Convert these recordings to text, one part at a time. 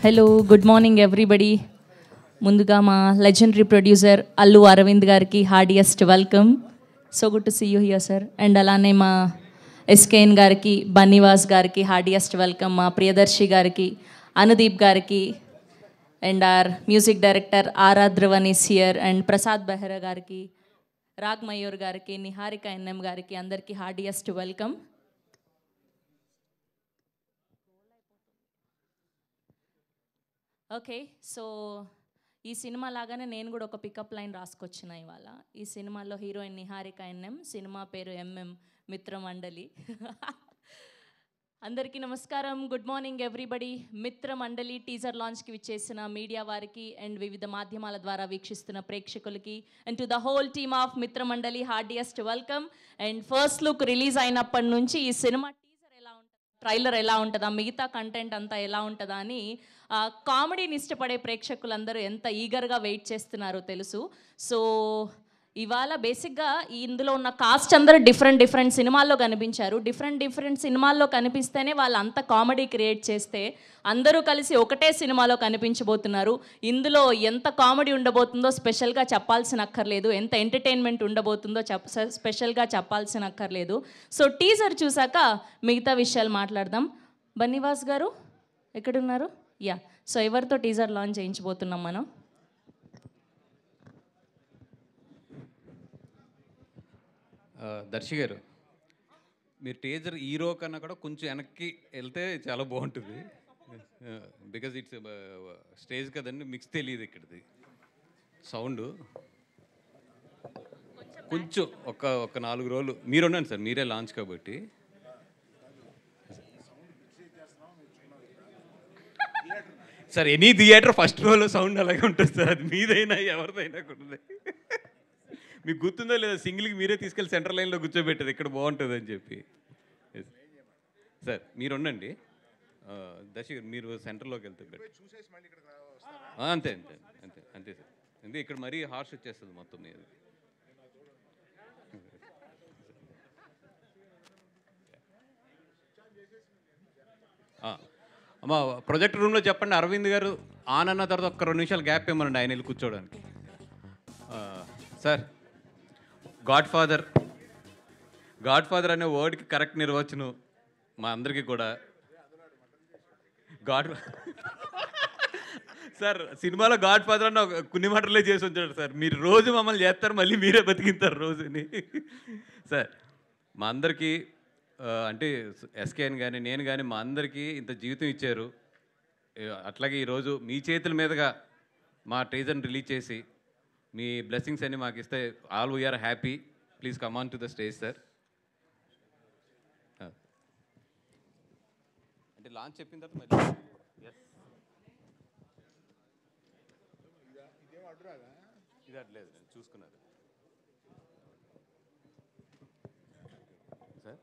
Hello, good morning everybody. ముందుగా మా legendary producer Allu Aravind గారికి heartiest welcome. So good to see you here sir. And అలానే మా SKN గారికి, బన్నీవాస్ గారికి హార్డియెస్ట్ వెల్కమ్. మా ప్రియదర్శి గారికి, అనుదీప్ గారికి, and our music director Aradhravan is here. And Prasad Behera గారికి, రాగ్ మయూర్ గారికి, నిహారిక ఎన్ఎం గారికి అందరికీ హార్డియెస్ట్ వెల్కమ్. ఓకే, సో ఈ సినిమా లాగానే నేను కూడా ఒక పికప్ లైన్ రాసుకొచ్చిన ఇవాళ. ఈ సినిమాలో హీరోయిన్ నిహారిక ఎన్ఎం, సినిమా పేరు ఎంఎం మిత్రమండలి. అందరికీ నమస్కారం, good morning everybody. Mitramandali teaser లాంచ్కి విచ్చేసిన మీడియా వారికి అండ్ వివిధ మాధ్యమాల ద్వారా వీక్షిస్తున్న ప్రేక్షకులకి and to the whole team of Mitramandali heartiest welcome. And first look release అయినప్పటి నుంచి ఈ సినిమా టీజర్ ఎలా ఉంటుంది, ట్రైలర్ ఎలా ఉంటుందా, మిగతా కంటెంట్ అంతా ఎలా ఉంటుందా అని కామెడీని ఇష్టపడే ప్రేక్షకులందరూ ఎంత ఈగర్గా వెయిట్ చేస్తున్నారో తెలుసు. సో ఇవాళ బేసిక్గా ఇందులో ఉన్న కాస్ట్ అందరూ డిఫరెంట్ సినిమాల్లో కనిపించారు. డిఫరెంట్ సినిమాల్లో కనిపిస్తేనే వాళ్ళు అంత కామెడీ క్రియేట్ చేస్తే అందరూ కలిసి ఒకటే సినిమాలో కనిపించబోతున్నారు. ఇందులో ఎంత కామెడీ ఉండబోతుందో స్పెషల్గా చెప్పాల్సిన అక్కర్లేదు, ఎంత ఎంటర్టైన్మెంట్ ఉండబోతుందో స్పెషల్గా చెప్పాల్సిన అక్కర్లేదు. సో టీజర్ చూసాక మిగతా విషయాలు మాట్లాడదాం. బన్నీవాస్ గారు ఎక్కడున్నారు? యా, సో ఎవరితో టీజర్ లాంచ్ చేయించబోతున్నాం మనం? దర్శి గారు, మీరు టీజర్ హీరో కన్నా కూడా కొంచెం వెనక్కి వెళ్తే చాలా బాగుంటుంది. బికాజ్ ఇట్స్ స్టేజ్ కదండి, మిక్స్ తెలియదు ఇక్కడిది సౌండ్. కొంచెం ఒక 4 రోజులు మీరు ఉండండి సార్, మీరే లాంచ్ కాబట్టి. సార్ ఎనీ థియేటర్ ఫస్ట్ రోలో సౌండ్ అలాగే ఉంటుంది సార్, అది మీదైనా ఎవరిదైనా కూడా. మీకు గుర్తుందో లేదా, సింగిల్కి మీరే తీసుకెళ్ళి సెంటర్ లైన్లో కూర్చోబెట్టారు ఇక్కడ బాగుంటుంది అని చెప్పి. సార్ మీరు ఉండండి, దర్శి గారు మీరు సెంటర్లోకి వెళ్తే అంతే అంతే అంతే అంతే సార్. ఎందుకంటే ఇక్కడ మరీ హార్ష్ వచ్చేస్తుంది మొత్తం మీద. అమ్మా ప్రొజెక్ట్ రూమ్లో చెప్పండి, అరవింద్ గారు ఆన్ అన్న తర్వాత ఒక్క 2 నిమిషాలు గ్యాప్ ఇవ్వమండి ఆయన వెళ్ళి కూర్చోవడానికి. సార్, గాడ్ ఫాదర్ అనే వర్డ్కి కరెక్ట్ నిర్వచనం మా అందరికీ కూడా సార్ సినిమాలో గాడ్ ఫాదర్ అన్న కొన్ని మాటలే చేసి ఉంచాడు సార్. మీరు రోజు మమ్మల్ని చేస్తారు, మళ్ళీ మీరే బతికింటారు రోజుని. సార్ మా అందరికీ అంటే ఎస్కేఎన్ కానీ నేను కానీ మా అందరికీ ఇంత జీవితం ఇచ్చారు. అట్లాగే ఈరోజు మీ చేతుల మీదుగా మా టీజర్ని రిలీజ్ చేసి మీ బ్లెస్సింగ్స్ అన్ని మాకు ఇస్తే all we are happy. Please come on to the stage sir. అంటే లాంచ్ చెప్పిన తర్వాత మరి ఇది అట్లేదు చూసుకున్నారు సార్.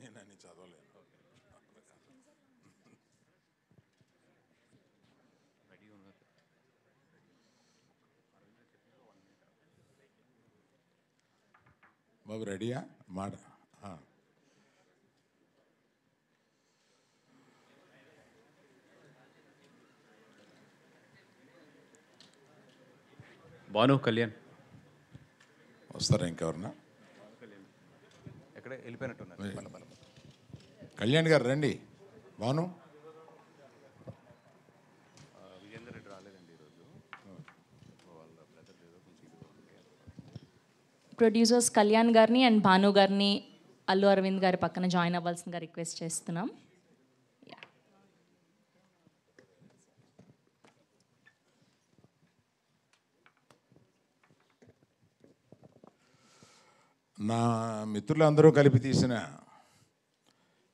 నేను అన్ని చదవలేను. బాబు రెడీయా మాట? భాను కళ్యాణ్ వస్తారా ఇంకెవరన్నా? ఎక్కడ వెళ్ళిపోయినట్టున్నారు. కళ్యాణ్ గారు రండి. భాను విజేందర్ రెడ్డి రాలేదండి ఈరోజు, వాళ్ళ బ్రదర్ ఏదో కొంచెం. ప్రొడ్యూసర్స్ కళ్యాణ్ గారిని అండ్ భాను గారిని అల్లు అరవింద్ గారి పక్కన జాయిన్ అవ్వాల్సిందిగా రిక్వెస్ట్ చేస్తున్నాం. నా మిత్రులందరూ కలిపి తీసిన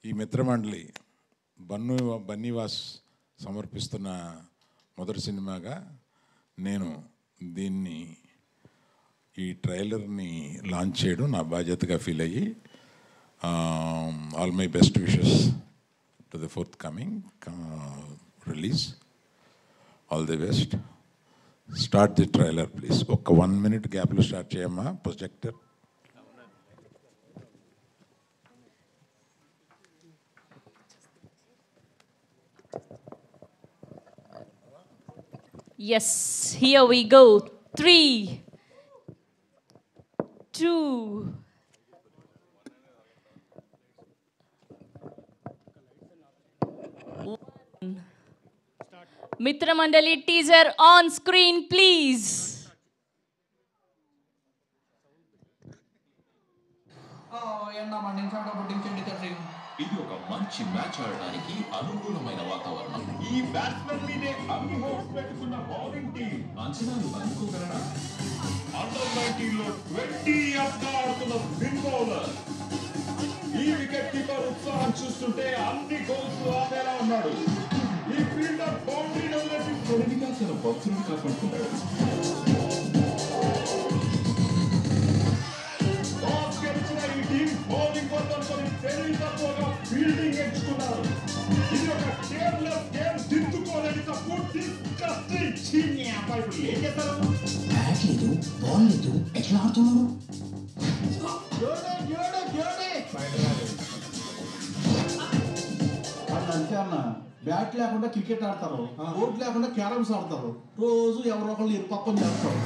ఈ మిత్రమండలి బన్నీవాస్ సమర్పిస్తున్న మొదటి సినిమాగా నేను దీన్ని ఈ ట్రైలర్ని లాంచ్ చేయడం నా బాధ్యతగా ఫీల్ అయ్యి All my best wishes to the forthcoming release. All the best. Start the trailer, please. ఒక 1 minute గ్యాప్లో స్టార్ట్ చేయమ్మా projector. Yes, here we go. 3, 2, Mitra Mandali teaser on screen, please. ఇది ఒక మంచి మ్యాచ్ ఆడడానికి అనుకూలమైన వాతావరణం. ఈ బ్యాట్స్మెన్ మీదే అన్ని హోప్స్ పెట్టుకున్న బౌలింగ్ టీం అంచనాలు అందుకోగలరా? అండర్ 19 లో 20 ఇయర్స్ గా ఆడుతున్న స్పిన్ బౌలర్, ఈ వికెట్ కీపర్ ఉత్సాహం చూస్తుంటే అన్ని గోల్స్ ఆపేలా ఉన్నాడు. ఈ ఫీల్డర్ బౌండరీ వదిలేసి తొలిగా తన భక్తులను కాపాడుతున్నాడు. టాస్ గెలిచిన ఈ టీం బౌలింగ్ వద్దనుకొని తెలివి తక్కువగా ఫీల్డింగ్ ఎంచుకున్నారు. ఇది ఒక కేర్లెస్ గేమ్, దిద్దుకోలేని తప్పు. డిస్కస్టింగ్. చీనీ అబ్బాయి ఇప్పుడు ఏం చేస్తారు? బ్యాట్ లేదు, బాల్ లేదు, ఎట్లా ఆడుతున్నారు? అంతే అన్న, బ్యాట్ లేకుండా క్రికెట్ ఆడతారు, బోర్డు లేకుండా క్యారమ్స్ ఆడతారు, రోజు ఎవరో ఒకళ్ళు ఇరుపక్కన చేస్తారు.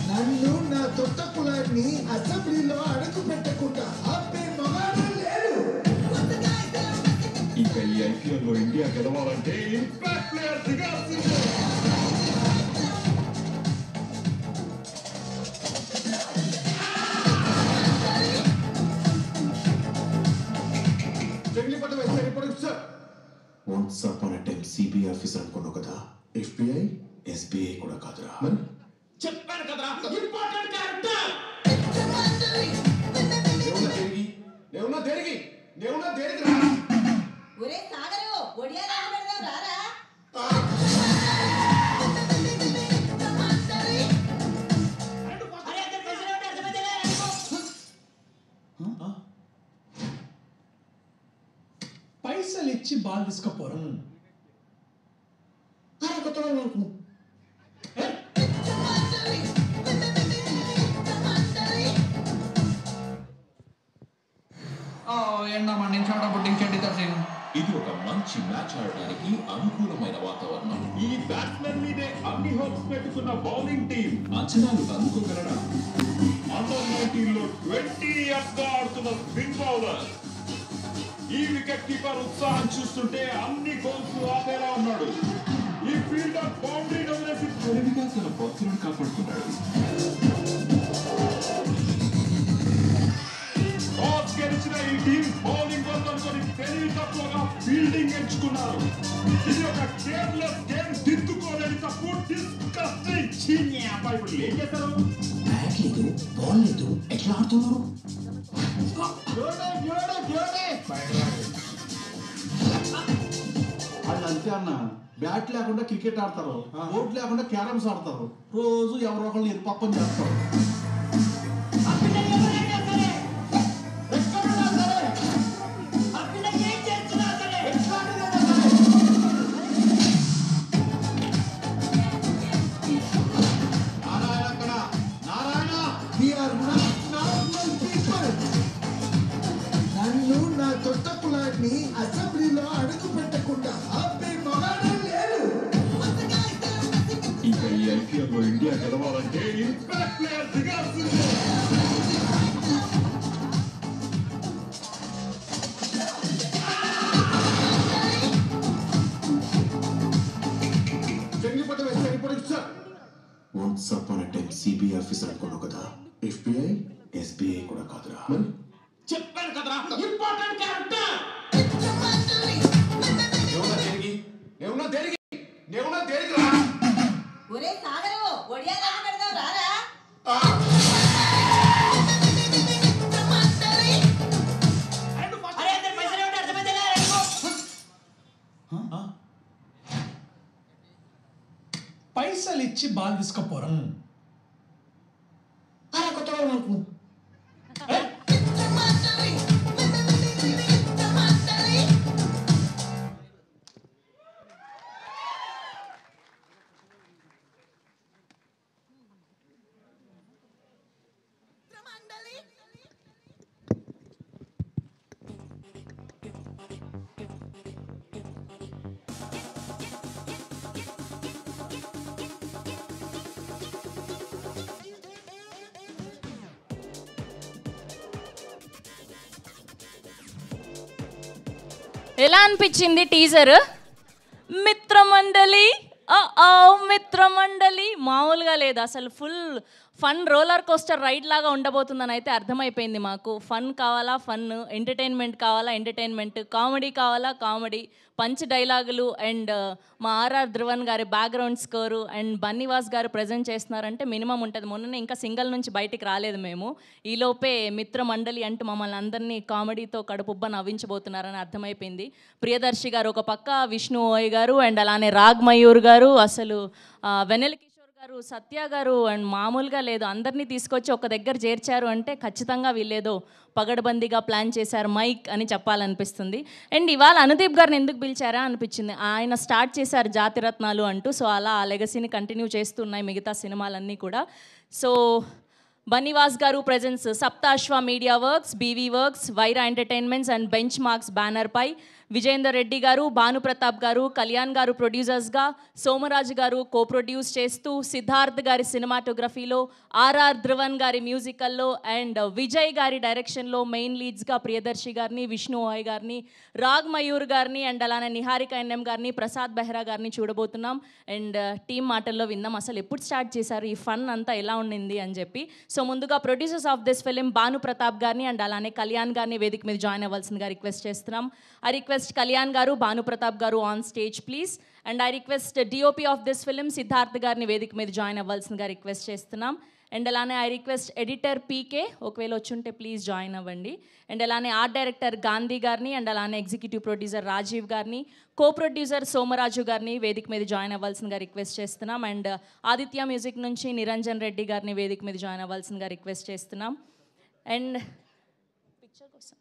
నన్ను నా తొట్ట కులాన్ని అసెంబ్లీలో అడుగు పెట్టకుండా ఆపే మగాడు లేడు. ఇంకా ఈ ఐపీఎల్ లో ఇండియా గెలవాలంటే ఇంపాక్ట్ ప్లేయర్ దిగాల్సిందే. Once upon a time CBI officer అనుకున్నావు కదా, ఎఫ్బిఐ ఎస్బిఐ కూడా కాదురా. చెప్పాను కదరా, ఇంపార్టెంట్ క్యారెక్టర్. దేవునా దేనికి రా. ఒరే సాగరు, ఒడియాలు పెడదాం రారా. పైసలు ఇచ్చి బాల్ తీసుకపోరు. ఇది ఒక మంచి మ్యాచ్ ఆడడానికి అనుకూలమైన వాతావరణం. ఈ బ్యాట్స్మెన్ మీదే అన్ని హోప్స్ పెట్టుకున్న బౌలింగ్ టీం అంచనాలు అందుకోగలరా? అండర్ 19 లో 20 ఇయర్స్ గా ఆడుతున్న స్పిన్ బౌలర్, ఈ వికెట్ కీపర్ ఉత్సాహం చూస్తుంటే అన్ని గోల్స్ ఆపేలా ఉన్నాడు. ఈ ఫీల్డర్ బౌండరీ వదిలేసి తెలివిగా తన భక్తులను కాపాడుతున్నాడు. టాస్ గెలిచిన ఈ టీం బౌలింగ్ వద్దనుకొని తెలివి తక్కువగా ఫీల్డింగ్ ఎంచుకున్నారు. ఇది ఒక కేర్లెస్ గేమ్, దిద్దుకోలేని తప్పు. డిస్కస్టింగ్. చీనీ అబ్బాయి ఇప్పుడు ఏం చేస్తారు? బ్యాట్ లేదు, బాల్ లేదు, ఎట్లా ఆడుతున్నారు? అది అంతే అన్న, బ్యాట్ లేకుండా క్రికెట్ ఆడతారు, బోర్డు లేకుండా క్యారమ్స్ ఆడతారు, రోజు ఎవరో ఒకళ్ళు ఇరుపక్కన చేస్తారు. నన్ను నా తొట్ట కులాన్ని అసెంబ్లీలో అడుగు పెట్టకుండా ఆపే మగాడు లేడు. ఇంకా ఈ ఐపీఎల్ లో ఇండియా గెలవాలంటే ఇంపాక్ట్ ప్లేయర్ దిగాల్సిందే. పాలు తీసుకపోరా అరే కొత్త వాళ్ళు అనుకో ఎలా అనిపించింది టీజర్? మిత్రమండలి మిత్రమండలి మామూలుగా లేదు అసలు. Full fun roller coaster ride లాగా ఉండబోతుందని అయితే అర్థమైపోయింది మాకు. ఫన్ కావాలా ఫన్, ఎంటర్టైన్మెంట్ కావాలా ఎంటర్టైన్మెంట్, కామెడీ కావాలా కామెడీ, పంచ్ డైలాగులు అండ్ మా ఆర్ఆర్ ధ్రువన్ గారి బ్యాక్గ్రౌండ్ స్కోరు అండ్ బన్నీవాస్ గారు ప్రజెంట్ చేస్తున్నారంటే మినిమం ఉంటుంది. మొన్ననే ఇంకా సింగల్ నుంచి బయటికి రాలేదు మేము. ఈలోపే మిత్రమండలి అంటూ మమ్మల్ని అందరినీ కామెడీతో కడుపుబ్బ నవ్వించబోతున్నారని అర్థమైపోయింది. ప్రియదర్శి గారు ఒక పక్క, విష్ణు ఓయ్ గారు అండ్ అలానే రాగ్ మయూర్ గారు, అసలు వెన్నెల కిషోర్ గారు, సత్య గారు అండ్ మామూలుగా లేదు. అందరినీ తీసుకొచ్చి ఒక దగ్గర చేర్చారు అంటే ఖచ్చితంగా వీళ్ళేదో పగడబందీగా ప్లాన్ చేశారు మైక్ అని చెప్పాలనిపిస్తుంది. అండ్ ఇవాళ అనుదీప్ గారిని ఎందుకు పిలిచారా అనిపించింది. ఆయన స్టార్ట్ చేశారు జాతిరత్నాలు అంటూ. సో అలా ఆ లెగసీని కంటిన్యూ చేస్తున్నాయి మిగతా సినిమాలన్నీ కూడా. సో బన్నీవాస్ గారు presence Saptaswa media works, BV works, Vyra entertainments and bench marks బ్యానర్పై, విజయేందర్ రెడ్డి గారు, భానుప్రతాప్ గారు, కళ్యాణ్ గారు ప్రొడ్యూసర్స్గా, సోమరాజు గారు కో ప్రొడ్యూస్ చేస్తూ, సిద్ధార్థ్ గారి సినిమాటోగ్రఫీలో, ఆర్ఆర్ ధ్రువన్ గారి మ్యూజికల్లో అండ్ విజయ్ గారి డైరెక్షన్లో మెయిన్ లీడ్స్గా ప్రియదర్శి గారిని, విష్ణు ఓయ్ గారిని, రాగ్ మయూర్ గారిని అండ్ అలానే నిహారిక ఎన్ఎం గారిని, ప్రసాద్ బెహ్రా గారిని చూడబోతున్నాం. అండ్ టీం మాటల్లో విందాం అసలు ఎప్పుడు స్టార్ట్ చేశారు, ఈ ఫన్ అంతా ఎలా ఉండింది అని చెప్పి. సో ముందుగా producers of this film Bhanu Pratap గారిని అండ్ అలానే కళ్యాణ్ గారిని వేదిక మీద జాయిన్ అవ్వాల్సిందిగా రిక్వెస్ట్ చేస్తున్నాం. I request Kalyan garu, Bhanu Pratap garu on stage please. And I request DOP of this film Siddharth garni vedik మీద జాయిన్ అవ్వాల్సిందిగా రిక్వెస్ట్ చేస్తున్నాం. అండ్ అలానే ఐ రిక్వెస్ట్ ఎడిటర్ పీకే ఒకవేళ వచ్చుంటే ప్లీజ్ జాయిన్ అవ్వండి. అండ్ అలానే ఆర్ట్ డైరెక్టర్ గాంధీ గారిని and అలానే ఎగ్జిక్యూటివ్ ప్రొడ్యూసర్ రాజీవ్ గారిని, కో ప్రొడ్యూసర్ సోమరాజు గారిని వేదిక మీద జాయిన్ అవ్వాల్సిందిగా రిక్వెస్ట్ చేస్తున్నాం. అండ్ ఆదిత్య మ్యూజిక్ నుంచి నిరంజన్ రెడ్డి గారిని వేదిక మీద జాయిన్ అవ్వాల్సిందిగా రిక్వెస్ట్ చేస్తున్నాం. అండ్ పిక్చర్ కోసం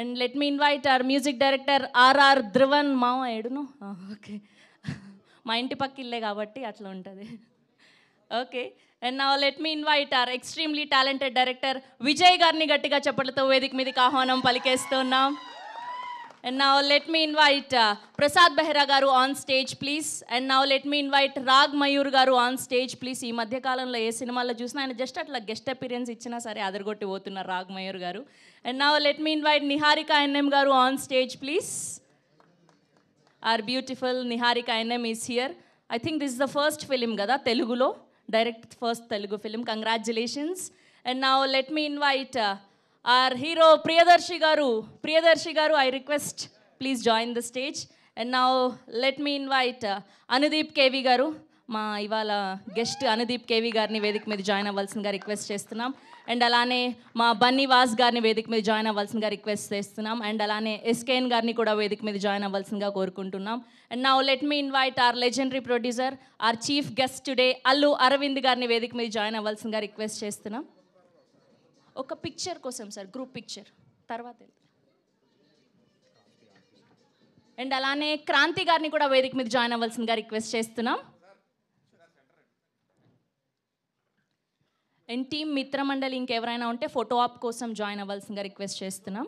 and let me invite our music director RR Dhruvan. మామ ఏడును ఓకే, మా ఇంటి పక్క ఇల్లే కాబట్టి అట్లా ఉంటుంది. Okay, and now let me invite hour extremely talented director Vijay గారిని గట్టిగా చప్పట్లతో వేదిక మీదకి ఆహ్వానం పలికేస్తున్నాం. And now let me invite Prasad Behra garu on stage please. And now let me invite Rag Mayur garu on stage please. ఈ మధ్య కాలంలో ఏ సినిమాలో చూసినా ఆయన జస్ట్ అట్లా గెస్ట్ అపిరియన్స్ ఇచ్చినా సరే అదరగొట్టి పోతున్నారు రాగ్ మయూర్ గారు. And now let me invite Niharika NM garu on stage please. Our beautiful Niharika NM is here. I think this is the first film కదా తెలుగులో, direct first Telugu film. Congratulations. And now let me invite our hero Priyadarshi garu, I request please join the stage. And now let me invite Anudeep KV garu, మా ఇవాళ guest Anudeep KV గారిని వేదిక మీద join అవ్వాల్సిందిగా request చేస్తున్నాం. And అలానే మా బన్నీవాస్ గారిని వేదిక మీద జాయిన్ అవ్వాల్సిందిగా రిక్వెస్ట్ చేస్తున్నాం. అండ్ అలానే ఎస్కేఎన్ గారిని కూడా వేదిక మీద జాయిన్ అవ్వాల్సిందిగా కోరుకుంటున్నాం. And now let me invite our legendary producer, our chief guest today Allu Aravind గారిని వేదిక మీద జాయిన్ అవ్వాల్సిందిగా రిక్వెస్ట్ చేస్తున్నాం. ఒక పిక్చర్ కోసం సార్, గ్రూప్ పిక్చర్ తర్వాత. అండ్ అలానే క్రాంతి గారిని కూడా వేదిక మీద జాయిన్ అవ్వాల్సిందిగా రిక్వెస్ట్ చేస్తున్నాం. అండ్ టీమ్ మిత్రమండలి ఇంకెవరైనా ఉంటే ఫోటో ఆప్ కోసం జాయిన్ అవ్వాల్సిందిగా రిక్వెస్ట్ చేస్తున్నాం.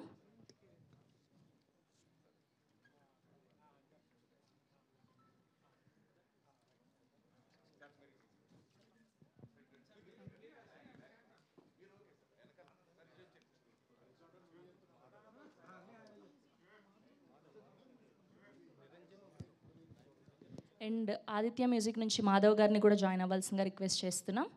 అండ్ ఆదిత్య మ్యూజిక్ నుంచి మాధవ్ గారిని కూడా జాయిన్ అవ్వాల్సిందిగా రిక్వెస్ట్ చేస్తున్నాం.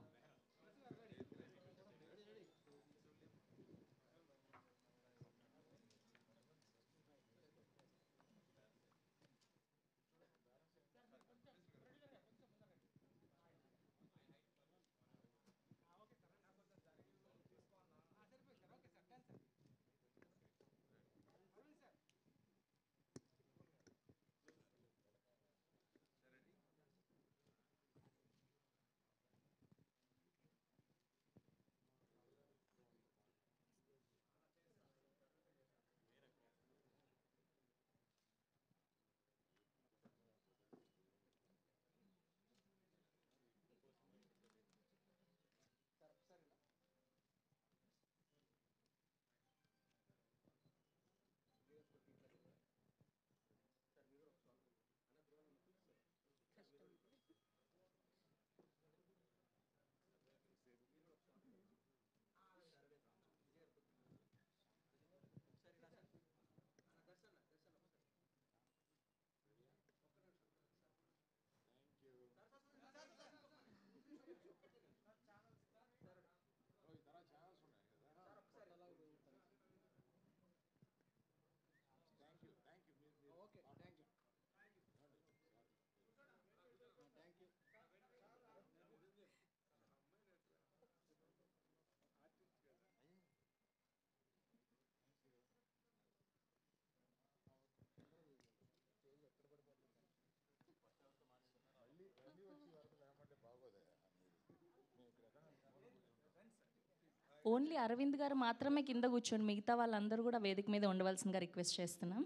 ఓన్లీ అరవింద్ గారు మాత్రమే కింద కూర్చోండి, మిగతా వాళ్ళందరూ కూడా వేదిక మీద ఉండవలసిందిగా రిక్వెస్ట్ చేస్తున్నాం.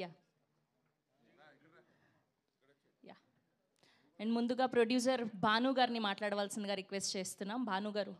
యా యా అండ్ ముందుగా ప్రొడ్యూసర్ భాను గారిని మాట్లాడవలసిందిగా రిక్వెస్ట్ చేస్తున్నాం. భాను గారు.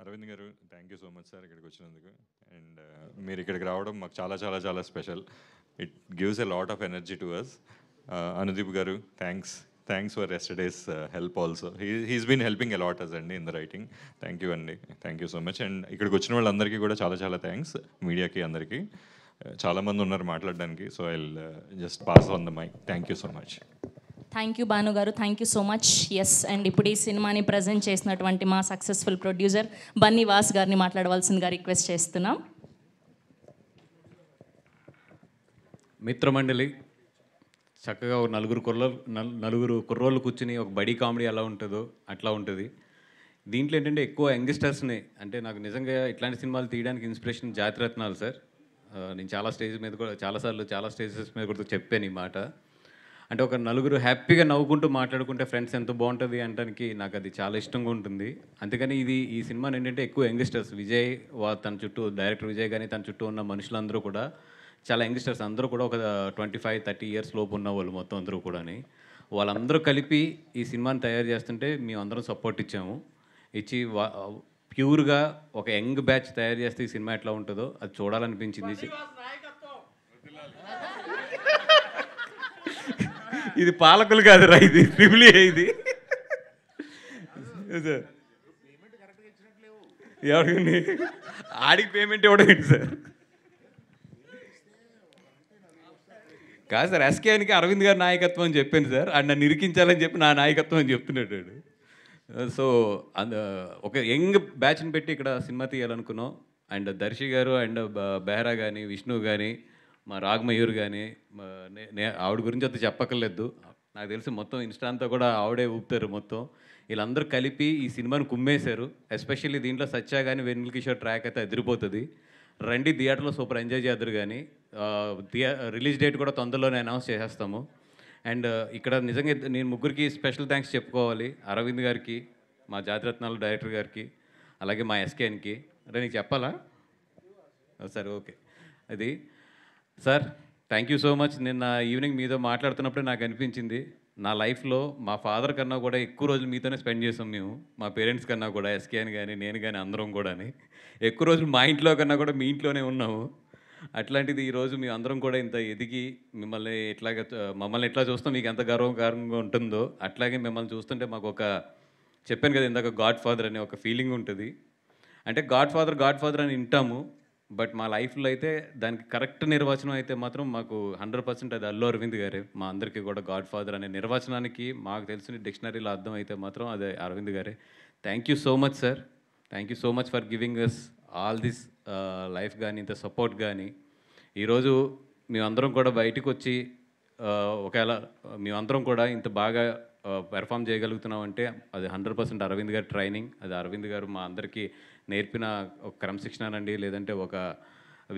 అరవింద్ గారు, thank you so much sir ఇక్కడికి వచ్చినందుకు. అండ్ మీరు ఇక్కడికి రావడం మాకు చాలా చాలా చాలా special. It gives a lot of energy to us. Anudeep గారు, thanks for yesterday's help also. He's been helping a lot us అండి in the writing. Thank you అండి, thank you so much. And ఇక్కడికి వచ్చిన వాళ్ళందరికీ కూడా చాలా చాలా థ్యాంక్స్. మీడియాకి అందరికీ చాలామంది ఉన్నారు మాట్లాడడానికి. So I just pass on the mic. Thank you so much. Thank you Bhanu గారు, thank you so much. Yes, and ఇప్పుడు ఈ సినిమాని ప్రజెంట్ చేసినటువంటి మా సక్సెస్ఫుల్ ప్రొడ్యూసర్ బన్నీ వాస్ గారిని మాట్లాడవలసిందిగా రిక్వెస్ట్ చేస్తున్నాం. మిత్రమండలి చక్కగా ఒక నలుగురు కుర్రోళ్ళు కూర్చుని ఒక బడీ కామెడీ ఎలా ఉంటుందో అట్లా ఉంటుంది. దీంట్లో ఏంటంటే ఎక్కువ యంగ్స్టర్స్ని, అంటే నాకు నిజంగా ఇట్లాంటి సినిమాలు తీయడానికి ఇన్స్పిరేషన్ జాతిరత్నాలు సార్. నేను చాలా స్టేజ్ మీద కూడా చాలా స్టేజెస్ మీద కూడా చెప్పాను ఈ మాట. అంటే ఒక నలుగురు హ్యాపీగా నవ్వుకుంటూ మాట్లాడుకుంటే ఫ్రెండ్స్ ఎంత బాగుంటుంది అనడానికి నాకు అది చాలా ఇష్టంగా ఉంటుంది. అందుకని ఈ సినిమాని ఏంటంటే ఎక్కువ యంగ్స్టర్స్, విజయ్ తన చుట్టూ, డైరెక్టర్ విజయ్ కానీ తన చుట్టూ ఉన్న మనుషులందరూ కూడా చాలా యంగ్స్టర్స్, అందరూ కూడా ఒక 25-30 ఇయర్స్ లోపు ఉన్న వాళ్ళు మొత్తం అందరూ కూడా. వాళ్ళందరూ కలిపి ఈ సినిమాని తయారు చేస్తుంటే మేము అందరం సపోర్ట్ ఇచ్చి ప్యూర్గా ఒక యంగ్ బ్యాచ్ తయారు చేస్తే ఈ సినిమా ఎట్లా ఉంటుందో అది చూడాలనిపించింది. ఇది పాలకులు కాదురా, ఇది ట్రిపుల్ ఏ. ఇది సార్ ఎవరికండి ఆడికి పేమెంట్ ఇవ్వడం ఏంటి సార్? కాదు సార్, ఎస్కేఎన్కి అరవింద్ గారి నాయకత్వం అని చెప్పాను సార్. ఆయన నన్ను ఇరికించాలని చెప్పి నా నాయకత్వం అని చెప్తున్నాడు. సో ఒక యంగ్ బ్యాచ్ని పెట్టి ఇక్కడ సినిమా తీయాలనుకున్నాం. అండ్ దర్శి గారు అండ్ బెహ్రా కానీ, విష్ణు కానీ, మా రాగమయూర్ కానీ, ఆవిడ గురించి అంత చెప్పక్కర్లేదు. నాకు తెలిసి మొత్తం ఇన్స్టా అంతా కూడా ఆవిడే ఊపుతారు మొత్తం. వీళ్ళందరూ కలిపి ఈ సినిమాని కుమ్మేశారు. ఎస్పెషల్లీ దీంట్లో సత్య కానీ వెన్నెల కిషోర్ ట్రాక్ అయితే అదిరిపోతుంది. రండి థియేటర్లో సూపర్ ఎంజాయ్ చేద్దరు. కానీ రిలీజ్ డేట్ కూడా తొందరలోనే అనౌన్స్ చేసేస్తాము. అండ్ ఇక్కడ నిజంగా నేను ముగ్గురికి స్పెషల్ థ్యాంక్స్ చెప్పుకోవాలి. అరవింద్ గారికి, మా జాతిరత్నాలు డైరెక్టర్ గారికి, అలాగే మా ఎస్కేఎన్కి. అంటే నీకు చెప్పాలా? సరే, ఓకే. అది sir, thank you so much. నిన్న ఈవినింగ్ మీతో మాట్లాడుతున్నప్పుడే నాకు అనిపించింది, నా లైఫ్లో మా ఫాదర్ కన్నా కూడా ఎక్కువ రోజులు మీతోనే స్పెండ్ చేసాం మేము. మా పేరెంట్స్ కన్నా కూడా, ఎస్కేఎన్ కానీ నేను కానీ అందరం కూడా ఎక్కువ రోజులు మా ఇంట్లో కన్నా కూడా మీ ఇంట్లోనే ఉన్నాము. అట్లాంటిది ఈరోజు మీ అందరం కూడా ఇంత ఎదిగి మమ్మల్ని ఎట్లా చూస్తాం మీకు ఎంత గర్వకారంగా ఉంటుందో, అట్లాగే మిమ్మల్ని చూస్తుంటే మాకు ఒక, చెప్పాను కదా ఇందాక, గాడ్ ఫాదర్ అనే ఒక ఫీలింగ్ ఉంటుంది. అంటే గాడ్ ఫాదర్ అని వింటాము, బట్ మా లైఫ్లో అయితే దానికి కరెక్ట్ నిర్వచనం అయితే మాత్రం మాకు 100% అది అల్లు అరవింద్ గారే. మా అందరికీ కూడా గాడ్ ఫాదర్ అనే నిర్వచనానికి మాకు తెలిసిన డిక్షనరీలో అర్థం అయితే మాత్రం అదే అరవింద్ గారే. Thank you so much sir. Thank you so much for giving us all this life కానీ, ఇంత సపోర్ట్ కానీ. ఈరోజు మేమందరం కూడా బయటకు వచ్చి ఒకవేళ మేమందరం కూడా ఇంత బాగా పెర్ఫామ్ చేయగలుగుతున్నామంటే అది 100% అరవింద్ గారి ట్రైనింగ్. అది అరవింద్ గారు మా అందరికీ నేర్పిన ఒక క్రమశిక్షణనండి, లేదంటే ఒక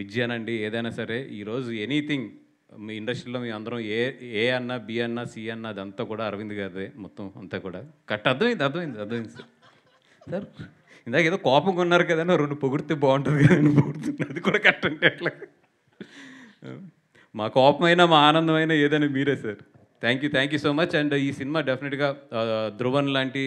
విద్యనండి, ఏదైనా సరే. ఈరోజు ఎనీథింగ్ మీ ఇండస్ట్రీలో మీ అందరం ఏ అన్నా, బి అన్నా, సి అన్నా, అదంతా కూడా అరవింద్ గారిదే మొత్తం అంతా కూడా. అర్థమైంది సార్. ఇందాక ఏదో కోపంగా ఉన్నారు కదా, 2 పొగిడితే బాగుంటుంది కదా అని పొగుడుతుంది. అది కూడా కరెక్ట్ అంటే ఎట్లా? మా కోపమైనా మా ఆనందమైనా ఏదైనా మీరే sir. Thank you so much. And ఈ సినిమా డెఫినెట్గా ధ్రువన్ లాంటి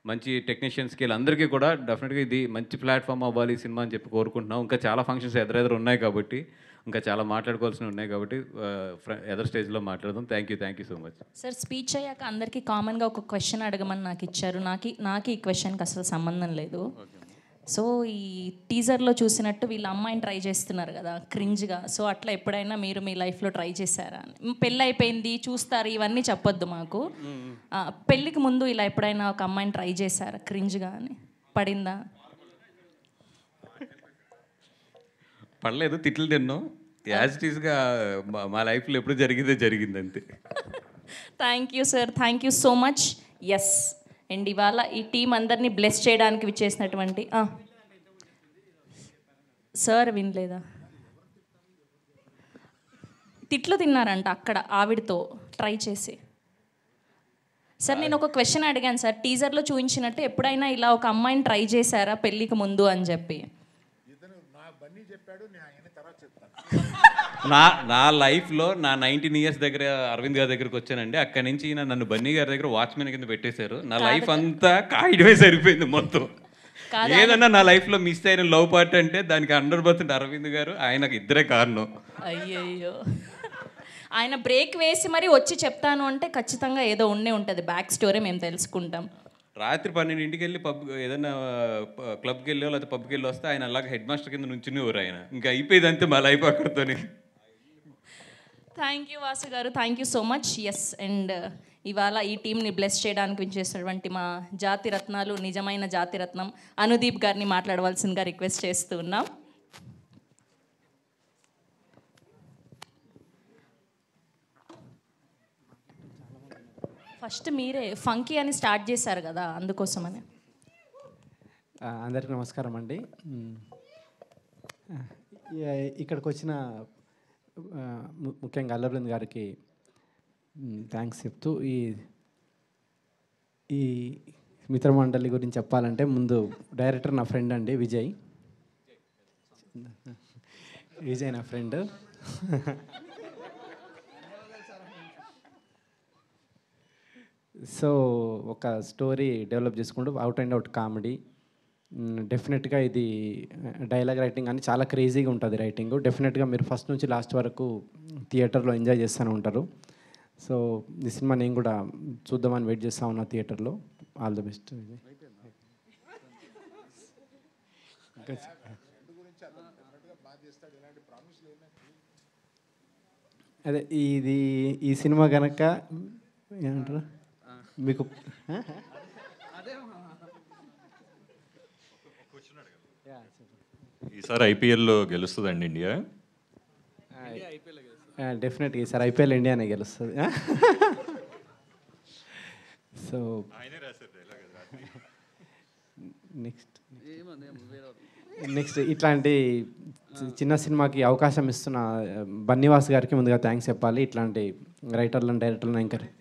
మంచి టెక్నీషియన్స్కి వీళ్ళందరికీ కూడా డెఫినెట్గా ఇది మంచి ప్లాట్ఫామ్ అవ్వాలి ఈ సినిమా అని చెప్పి కోరుకుంటున్నాం. ఇంకా చాలా ఫంక్షన్స్ ఎదురెదురు ఉన్నాయి కాబట్టి, ఇంకా చాలా మాట్లాడుకోవాల్సినవి ఉన్నాయి కాబట్టి ఎదర్ స్టేజ్లో మాట్లాడదాం. Thank you so much sir. Speech అయ్యాక అందరికీ కామన్గా ఒక క్వశ్చన్ అడగమని నాకు ఇచ్చారు. నాకు ఈ క్వశ్చన్కి అసలు సంబంధం లేదు. సో ఈ టీజర్లో చూసినట్టు వీళ్ళ అమ్మాయిని ట్రై చేస్తున్నారు కదా క్రింజ్గా. సో అట్లా ఎప్పుడైనా మీరు మీ లైఫ్లో ట్రై చేశారా? పెళ్ళి అయిపోయింది చూస్తారు ఇవన్నీ చెప్పొద్దు మాకు. పెళ్ళికి ముందు ఇలా ఎప్పుడైనా ఒక అమ్మాయిని ట్రై చేశారా క్రింజ్గా అని? పడిందా? పడలేదు, తిట్లు తిన్నాం. యాజ్ ఇట్ ఈస్గా మా లైఫ్లో ఎప్పుడు జరిగిందే జరిగింది అంతే. Thank you sir, thank you so much. Yes, and ఇవాళ ఈ టీం అందరినీ బ్లెస్ చేయడానికి విచ్చేసినటువంటి సార్ వినలేదా? తిట్లు తిన్నారంట అక్కడ ఆవిడతో ట్రై చేసి. సార్ నేను ఒక క్వశ్చన్ అడిగాను సార్, టీజర్లో చూపించినట్టు ఎప్పుడైనా ఇలా ఒక అమ్మాయిని ట్రై చేశారా పెళ్ళికి ముందు అని చెప్పి? నా లైఫ్లో నా 19 years దగ్గర అరవింద్ గారి దగ్గరకు వచ్చానండి. అక్కడి నుంచి నన్ను బన్నీ గారి దగ్గర వాచ్మెన్ కింద పెట్టేశారు. నా లైఫ్ అంతా కాయడమే సరిపోయింది మొత్తం. ఏదన్నా నా లైఫ్లో మిస్ అయిన లవ్ పార్ట్ అంటే దానికి 100% అరవింద్ గారు, ఆయనకు ఇద్దరే కారణం. అయ్యయ్యో, ఆయన బ్రేక్ వేసి మరి వచ్చి చెప్తాను అంటే ఖచ్చితంగా ఏదో ఉండే ఉంటుంది, బ్యాక్ స్టోరీ మేము తెలుసుకుంటాం. రాత్రి 12 వెళ్ళి ఏదైనా క్లబ్కి వెళ్ళో లేకపోతే పబ్కి వెళ్ళి వస్తే ఆయన అలాగే హెడ్ మాస్టర్ కింద నుంచునేవారు. ఆయన ఇంకా అయిపోయింది అంతే మా లైఫ్ అక్కడితోనే. థ్యాంక్ యూ వాసు గారు, thank you so much. Yes, and ఇవాళ ఈ టీంని బ్లెస్ చేయడానికి విచ్చేసినటువంటి మా జాతి రత్నాలు, నిజమైన జాతి రత్నం అనుదీప్ గారిని మాట్లాడవలసిందిగా రిక్వెస్ట్ చేస్తూ ఉన్నాం. ఫస్ట్ మీరే ఫంకీ అని స్టార్ట్ చేశారు కదా, అందుకోసమని. అందరికీ నమస్కారం అండి. ఇక్కడికి వచ్చిన ముఖ్యంగా అల్లరవింద్ గారికి థ్యాంక్స్ చెప్తూ ఈ మిత్రమండలి గురించి చెప్పాలంటే ముందు డైరెక్టర్ నా ఫ్రెండ్ అండి, విజయ్ నా ఫ్రెండ్. సో ఒక స్టోరీ డెవలప్ చేసుకుంటూ అవుట్ అండ్ అవుట్ కామెడీ. డెఫినెట్గా ఇది డైలాగ్ రైటింగ్ అని చాలా క్రేజీగా ఉంటుంది రైటింగ్. డెఫినెట్గా మీరు ఫస్ట్ నుంచి లాస్ట్ వరకు థియేటర్లో ఎంజాయ్ చేస్తూనే ఉంటారు. సో ఈ సినిమా నేను కూడా చూద్దామని వెయిట్ చేస్తూ ఉన్నా థియేటర్లో. All the best. అదే ఈ సినిమా కనుక ఏమంటారు మీకు ఈసారి ఐపీఎల్లో గెలుస్తుందండి ఇండియా? డెఫినెట్గా ఈసారి ఐపీఎల్ ఇండియానే గెలుస్తుంది. సో నెక్స్ట్ ఇట్లాంటి చిన్న సినిమాకి అవకాశం ఇస్తున్న బన్నీవాస్ గారికి ముందుగా థ్యాంక్స్ చెప్పాలి. ఇట్లాంటి రైటర్లను డైరెక్టర్లను ఎంకరేజ్.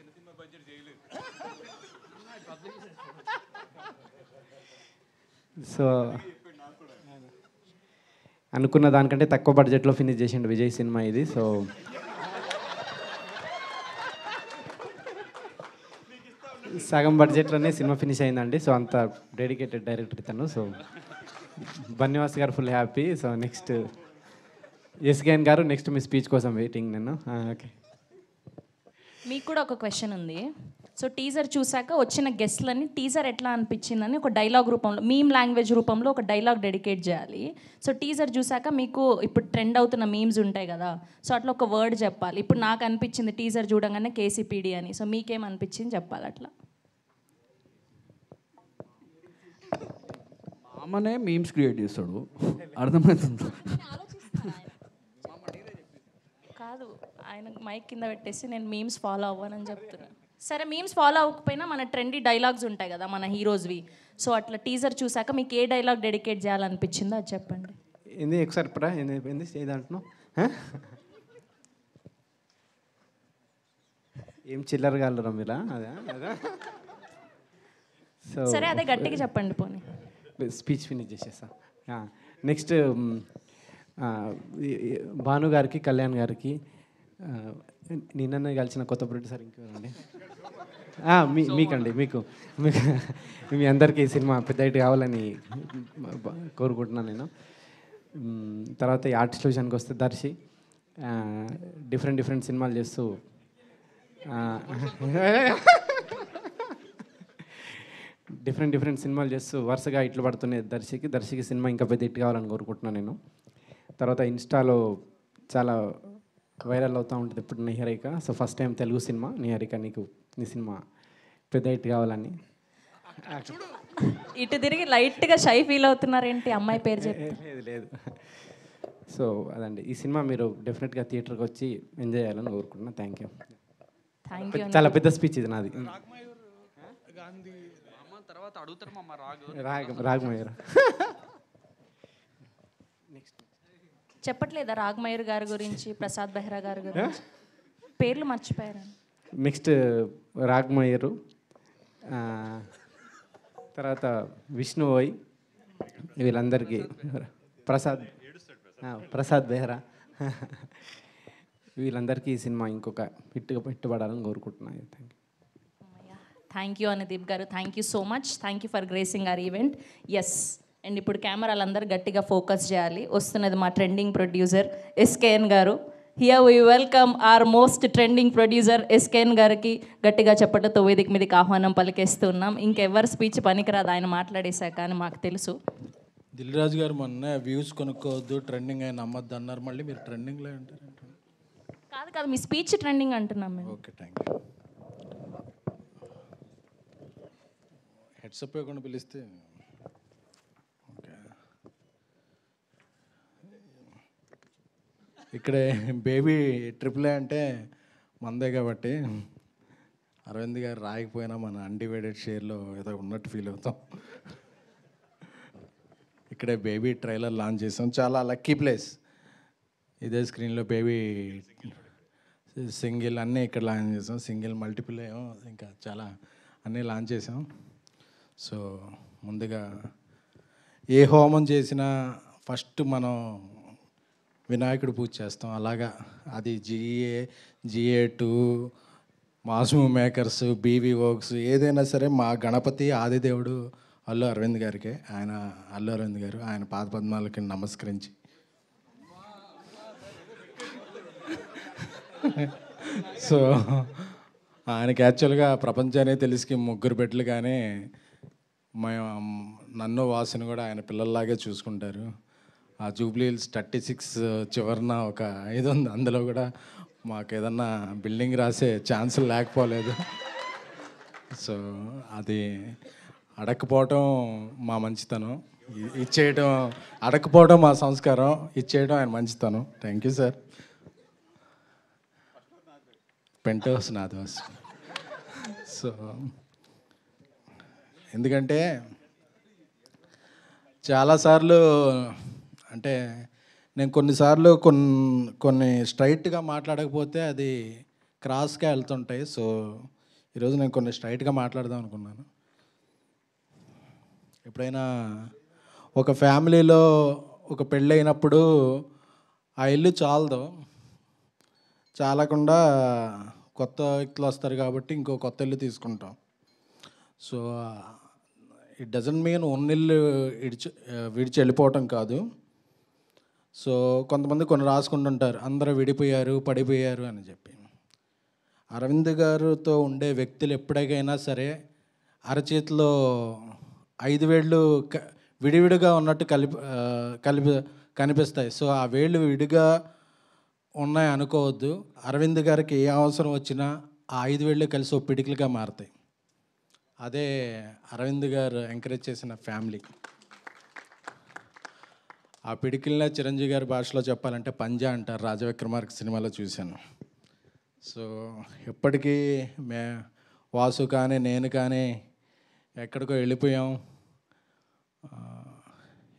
సో అనుకున్న దానికంటే తక్కువ బడ్జెట్లో ఫినిష్ చేసిండు విజయ్ సినిమా ఇది. సో సగం బడ్జెట్లోనే సినిమా ఫినిష్ అయిందండి. సో అంత డెడికేటెడ్ డైరెక్టర్ ఇతను. సో బన్నీవాస్ గారు full happy. So next SKN గారు, నెక్స్ట్ మీ స్పీచ్ కోసం వెయిటింగ్ నేను. ఓకే, మీకు కూడా ఒక క్వశ్చన్ ఉంది. సో టీజర్ చూసాక వచ్చిన గెస్ట్లని టీజర్ ఎట్లా అనిపించిందని ఒక డైలాగ్ రూపంలో, మీమ్ లాంగ్వేజ్ రూపంలో ఒక డైలాగ్ డెడికేట్ చేయాలి. సో టీజర్ చూసాక మీకు ఇప్పుడు ట్రెండ్ అవుతున్న మీమ్స్ ఉంటాయి కదా, సో అట్లా ఒక వర్డ్ చెప్పాలి. ఇప్పుడు నాకు అనిపించింది టీజర్ చూడంగానే కేసీపీడీ అని. సో మీకేం అనిపించింది చెప్పాలి అట్లా. మామనే మీమ్స్ క్రియేట్ చేస్తాడు, అర్థమవుతుంది. కాదు, ఆయన మైక్ కింద పెట్టేసి నేను మీమ్స్ ఫాలో అవ్వనని చెప్తున్నాను. సరే, మీమ్స్ ఫాలో అవ్వకపోయినా మన ట్రెండీ డైలాగ్స్ ఉంటాయి కదా మన హీరోస్వి. సో అట్లా టీజర్ చూసాక మీకు ఏ డైలాగ్ డెడికేట్ చేయాలనిపించిందో అది చెప్పండి. ఏంది ఒకసారి పడా ఏంది ఏదంటున్నావు? ఏం చిల్లరగా వెళ్ళరా మీరా? అదే అదే. సో సరే, అదే గట్టిగా చెప్పండి పోనీ. స్పీచ్ ఫినిష్ చేసేసా. నెక్స్ట్ భాను గారికి, కళ్యాణ్ గారికి, నిన్న కలిసిన కొత్త ప్రొడ్యూసర్ ఇంకెవరండి, మీకండి, మీకు మీ అందరికీ ఈ సినిమా పెద్ద హిట్ కావాలని కోరుకుంటున్నాను నేను. తర్వాత ఈ ఆర్టిస్ట్ విషయానికి వస్తే దర్శి డిఫరెంట్ సినిమాలు చేస్తూ డిఫరెంట్ సినిమాలు చేస్తూ వరుసగా ఇట్లు పడుతున్నాయి దర్శికి సినిమా ఇంకా పెద్ద హిట్ కావాలని కోరుకుంటున్నాను నేను. తర్వాత ఇన్స్టాలో చాలా వైరల్ అవుతూ ఉంటుంది ఇప్పుడు Niharika. So first time Telugu cinema Niharika, నీ సినిమా పెద్ద హిట్ కావాలని. ఇటు తిరిగి లైట్గా షై ఫీల్ అవుతున్నారేంటి అమ్మాయి పేరు చెప్పి? లేదు. సో అదండి, ఈ సినిమా మీరు డెఫినెట్గా థియేటర్కి వచ్చి ఎంజాయ్ చేయాలని కోరుకుంటున్నాను. Thank you. Thank you. చాలా పెద్ద స్పీచ్ ఇది నాది. తర్వాత అడుగుతారు మా రాగమయూర్ చెప్పట్లేదా రాగమయూర్ గారి గురించి, ప్రసాద్ బెహ్రా గారి గురించి? పేర్లు మర్చిపోయారు. నెక్స్ట్ రాగమయూరు, తర్వాత విష్ణు ఓయ్, వీళ్ళందరికీ ప్రసాద్ బెహ్రా వీళ్ళందరికీ ఈ సినిమా ఇంకొక హిట్టుపడాలని కోరుకుంటున్నాను. Thank you. Thank you Anudeep గారు. Thank you so much. Thank you for gracing our event. Yes, and ఇప్పుడు కెమెరాలందరూ గట్టిగా ఫోకస్ చేయాలి. వస్తున్నది మా ట్రెండింగ్ ప్రొడ్యూసర్ ఎస్కేఎన్ గారు. Here we welcome our most trending producer SKN గారికి గట్టిగా చెప్పటంతో వేదిక మీదకి ఆహ్వానం పలికేస్తున్నాం. ఇంకెవరు స్పీచ్ పనికిరాదు, ఆయన మాట్లాడేశాక అని మాకు తెలుసు. దిల్ రాజు గారు మొన్న వ్యూస్ కొనుక్కోవద్దు, ట్రెండింగ్ అయిన నమ్మద్దు అన్నారు. మళ్ళీ మీరు ట్రెండింగ్లో అంటారు. కాదు, మీ స్పీచ్ ట్రెండింగ్ అంటున్నాం మేము. Okay, thank you. హెడ్సప్ ఇవ్వకుండా పిలిస్తే ఓకే. ఇక్కడే బేబీ ట్రిపుల్ అంటే మందే కాబట్టి అరవింద్ గారు రాయకపోయినా మన అన్డివైడెడ్ షేర్లో ఏదో ఉన్నట్టు ఫీల్ అవుతాం. ఇక్కడే బేబీ ట్రైలర్ లాంచ్ చేసాం. చాలా లక్కీ ప్లేస్. ఇదే స్క్రీన్లో బేబీ సింగిల్ అన్నీ ఇక్కడ లాంచ్ చేసాం. సింగిల్, మల్టిపుల్ ఏమో ఇంకా చాలా అన్నీ లాంచ్ చేసాం. సో ముందుగా ఏ హోమం చేసినా ఫస్ట్ మనం వినాయకుడు పూజ చేస్తాం. అలాగా అది GA2, మాస్మూ మేకర్స్, బీవీ వర్క్స్ ఏదైనా సరే మా గణపతి ఆదిదేవుడు అల్లు అరవింద్ గారికే. అల్లు అరవింద్ గారు ఆయన పాదపద్మాలకి నమస్కరించి సో ఆయనకి యాక్చువల్గా ప్రపంచాన్ని తెలిసి ముగ్గురు బిడ్డలు, కానీ నన్ను వాసుని కూడా ఆయన పిల్లల్లాగే చూసుకుంటారు. ఆ జూబ్లీ హిల్స్ 36 చివరన ఒక 5 ఉంది. అందులో కూడా మాకు ఏదన్నా బిల్డింగ్ రాసే ఛాన్సులు లేకపోలేదు. సో అది అడగకపోవటం మా మంచితనం, ఇచ్చేయడం అడగకపోవడం మా సంస్కారం, ఇచ్చేయడం ఆయన మంచితనం. Thank you sir. పెంటోస్ నాదోస్. సో ఎందుకంటే చాలాసార్లు అంటే నేను కొన్నిసార్లు కొన్ని స్ట్రైట్గా మాట్లాడకపోతే అది క్రాస్గా వెళ్తుంటాయి. సో ఈరోజు నేను కొన్ని స్ట్రైట్గా మాట్లాడదాం అనుకున్నాను. ఎప్పుడైనా ఒక ఫ్యామిలీలో ఒక పెళ్ళి అయినప్పుడు ఆ ఇల్లు చాలదు, చాలకుండా కొత్త వ్యక్తులు వస్తారు కాబట్టి ఇంకో కొత్త ఇల్లు తీసుకుంటాం. సో ఇట్ డజంట్ మీన్ ఉన్నిల్లు విడిచి వెళ్ళిపోవటం కాదు. సో కొంతమంది కొన్ని రాసుకుంటుంటారు, అందరూ విడిపోయారు, పడిపోయారు అని చెప్పి. అరవింద్ గారితో ఉండే వ్యక్తులు ఎప్పటికైనా సరే అరచేతిలో 5 వేళ్ళు విడివిడిగా ఉన్నట్టు కనిపిస్తాయి. సో ఆ వేళ్ళు విడిగా ఉన్నాయి అనుకోవద్దు. అరవింద్ గారికి ఏ అవసరం వచ్చినా ఆ 5 వేళ్ళు కలిసి ఒక పిడికిలుగా మారుతాయి. అదే అరవింద్ గారు ఎంకరేజ్ చేసిన ఫ్యామిలీ. ఆ పిడికిల్నే చిరంజీవి గారి భాషలో చెప్పాలంటే పంజా అంటారు. రాజవిక్రమార్క సినిమాలో చూశాను. సో ఎప్పటికీ వాసు కానీ నేను కానీ ఎక్కడికో వెళ్ళిపోయాం,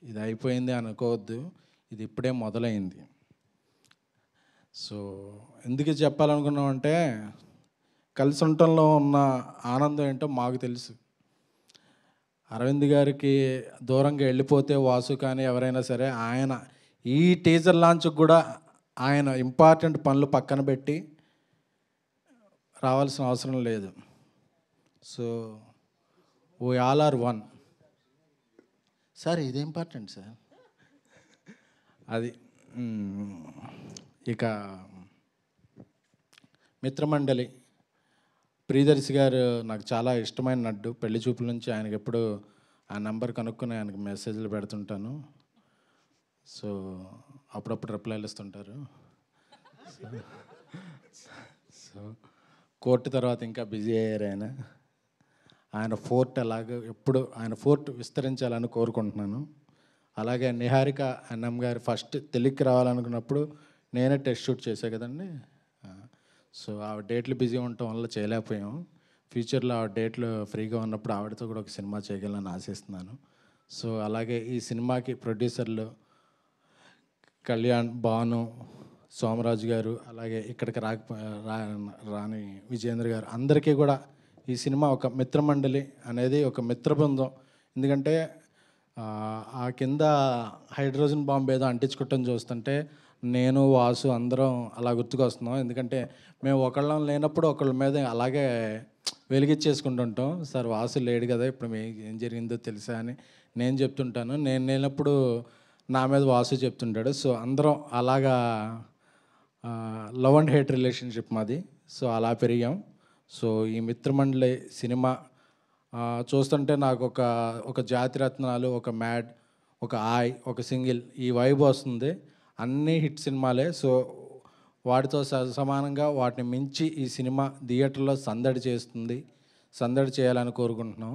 ఇది అయిపోయింది అనుకోవద్దు, ఇది ఇప్పుడే మొదలైంది. సో ఎందుకు చెప్పాలనుకున్నామంటే కలిసి ఉండటంలో ఉన్న ఆనందం ఏంటో మాకు తెలుసు. అరవింద్ గారికి దూరంగా వెళ్ళిపోతే వాసు కానీ ఎవరైనా సరే ఆయన ఈ టీజర్ లాంచ్కి కూడా ఆయన ఇంపార్టెంట్ పనులు పక్కన పెట్టి రావాల్సిన అవసరం లేదు. So we all are one. Sir ఇది ఇంపార్టెంట్ సార్. అది ఇక మిత్రమండలి ప్రియదర్శి గారు నాకు చాలా ఇష్టమైన నడ్డు. పెళ్లి చూపుల నుంచి ఆయనకి ఎప్పుడు ఆ నెంబర్ కనుక్కొని ఆయనకు మెసేజ్లు పెడుతుంటాను. సో అప్పుడప్పుడు రిప్లైలు ఇస్తుంటారు. సో కోర్టు తర్వాత ఇంకా బిజీ అయ్యారు ఆయన. ఆయన ఫోర్ట్ అలాగే ఎప్పుడు ఆయన ఫోర్ట్ విస్తరించాలని కోరుకుంటున్నాను. అలాగే నిహారిక అన్నం గారు ఫస్ట్ తెలుగుకి రావాలనుకున్నప్పుడు నేనే టెస్ట్ షూట్ చేశాను కదండి. సో ఆ డేట్లు బిజీ ఉండటం వల్ల చేయలేకపోయాం. ఫ్యూచర్లో ఆ డేట్లు ఫ్రీగా ఉన్నప్పుడు ఆవిడతో కూడా ఒక సినిమా చేయగలని ఆశిస్తున్నాను. సో అలాగే ఈ సినిమాకి ప్రొడ్యూసర్లు కళ్యాణ్, భాను, సోమరాజు గారు, అలాగే ఇక్కడికి రాని విజేంద్ర గారు, అందరికీ కూడా ఈ సినిమా ఒక మిత్రమండలి అనేది ఒక మిత్ర బృందం. ఎందుకంటే ఆ కింద హైడ్రోజన్ బాంబు ఏదో అంటించుకోవటం చూస్తుంటే నేను, వాసు అందరం అలా గుర్తుకొస్తున్నాం. ఎందుకంటే మేము ఒకళ్ళం లేనప్పుడు ఒకళ్ళ మీద అలాగే వెలిగించేసుకుంటుంటాం. సార్ వాసు లేడు కదా, ఇప్పుడు ఏం జరిగిందో తెలుసా అని నేను చెప్తుంటాను. నేను లేనప్పుడు నా మీద వాసు చెప్తుంటాడు. సో అందరం అలాగా లవ్ అండ్ హేట్ రిలేషన్షిప్ మాది. సో అలా పెరిగాం. సో ఈ మిత్రమండలి సినిమా చూస్తుంటే నాకు ఒక జాతిరత్నాలు, ఒక మ్యాడ్, ఒక ఆయ్, ఒక సింగిల్ ఈ వైబ్ వస్తుంది. అన్నీ హిట్ సినిమాలే. సో వాటితో సమానంగా వాటిని మించి ఈ సినిమా థియేటర్లో సందడి చేస్తుంది. సందడి చేయాలని కోరుకుంటున్నాం.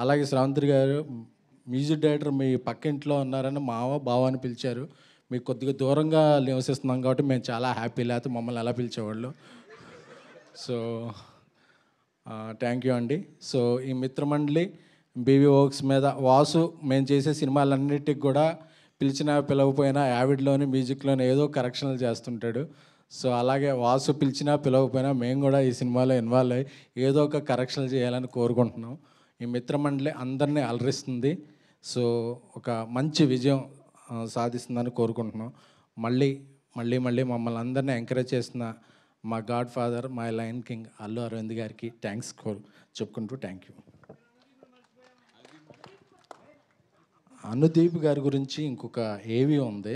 అలాగే శ్రవంతి గారు మ్యూజిక్ డైరెక్టర్ మీ పక్కింట్లో ఉన్నారని బావ అని పిలిచారు. మీకు కొద్దిగా దూరంగా నివసిస్తున్నాం కాబట్టి మేము చాలా హ్యాపీ. లేకపోతే మమ్మల్ని ఎలా పిలిచేవాళ్ళు. సో థ్యాంక్ యూ అండి. సో ఈ మిత్రమండలి బీవీ వర్క్స్ మీద వాసు మేము చేసే సినిమాలన్నిటికి కూడా పిలిచినా పిలవకపోయినా యావిడ్లోని మ్యూజిక్లోని ఏదో కరెక్షన్లు చేస్తుంటాడు. సో అలాగే వాసు పిలిచినా పిలవకపోయినా మేము కూడా ఈ సినిమాలో ఇన్వాల్వ్ అయ్యి ఏదో ఒక కరెక్షన్లు చేయాలని కోరుకుంటున్నాం. ఈ మిత్రమండలి అందరినీ అలరిస్తుంది. సో ఒక మంచి విజయం సాధిస్తుందని కోరుకుంటున్నాం. మళ్ళీ మమ్మల్ని అందరినీ ఎంకరేజ్ చేసిన మా godfather, my lion king Allu Aravind గారికి థ్యాంక్స్ చెప్పుకుంటూ థ్యాంక్ యూ. అనుదీప్ గారి గురించి ఇంకొక ఏవి ఉంది.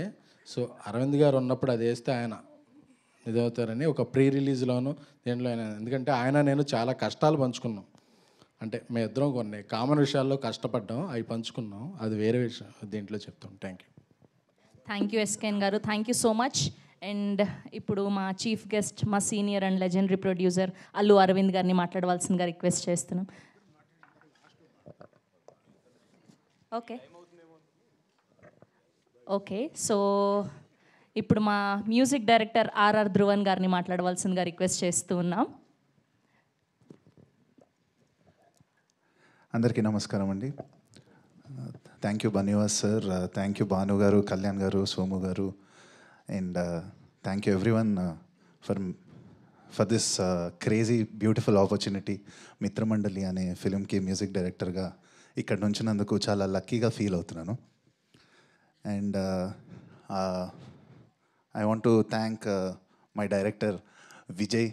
సో అరవింద్ గారు ఉన్నప్పుడు అది వేస్తే ఆయన ఇదవుతారని ఒక ప్రీ రిలీజ్లోను దేంట్లో అయినా, ఎందుకంటే ఆయన నేను చాలా కష్టాలు పంచుకున్నాం. అంటే మేము ఇద్దరం కొన్ని కామన్ విషయాల్లో కష్టపడ్డాం, అవి పంచుకున్నాం. అది వేరే విషయం, దీంట్లో చెప్తాం. Thank you. Thank you SKN గారు, thank you so much. And ఇప్పుడు మా చీఫ్ గెస్ట్, మా senior and legendary producer Allu Aravind గారిని మాట్లాడవలసిందిగా రిక్వెస్ట్ చేస్తున్నాం. ఓకే సో ఇప్పుడు మా మ్యూజిక్ డైరెక్టర్ ఆర్ఆర్ ధ్రువన్ గారిని మాట్లాడవలసిందిగా రిక్వెస్ట్ చేస్తూ ఉన్నాం. అందరికీ నమస్కారం అండి. Thank you Bunny Vas sir, thank you Bhanu గారు, కళ్యాణ్ గారు, సోము గారు, and thank you everyone for this crazy beautiful opportunity. Mitramandali అనే ఫిలింకి మ్యూజిక్ డైరెక్టర్గా ఇక్కడ నుంచినందుకు చాలా లక్కీగా ఫీల్ అవుతున్నాను. And I want to thank my director Vijay.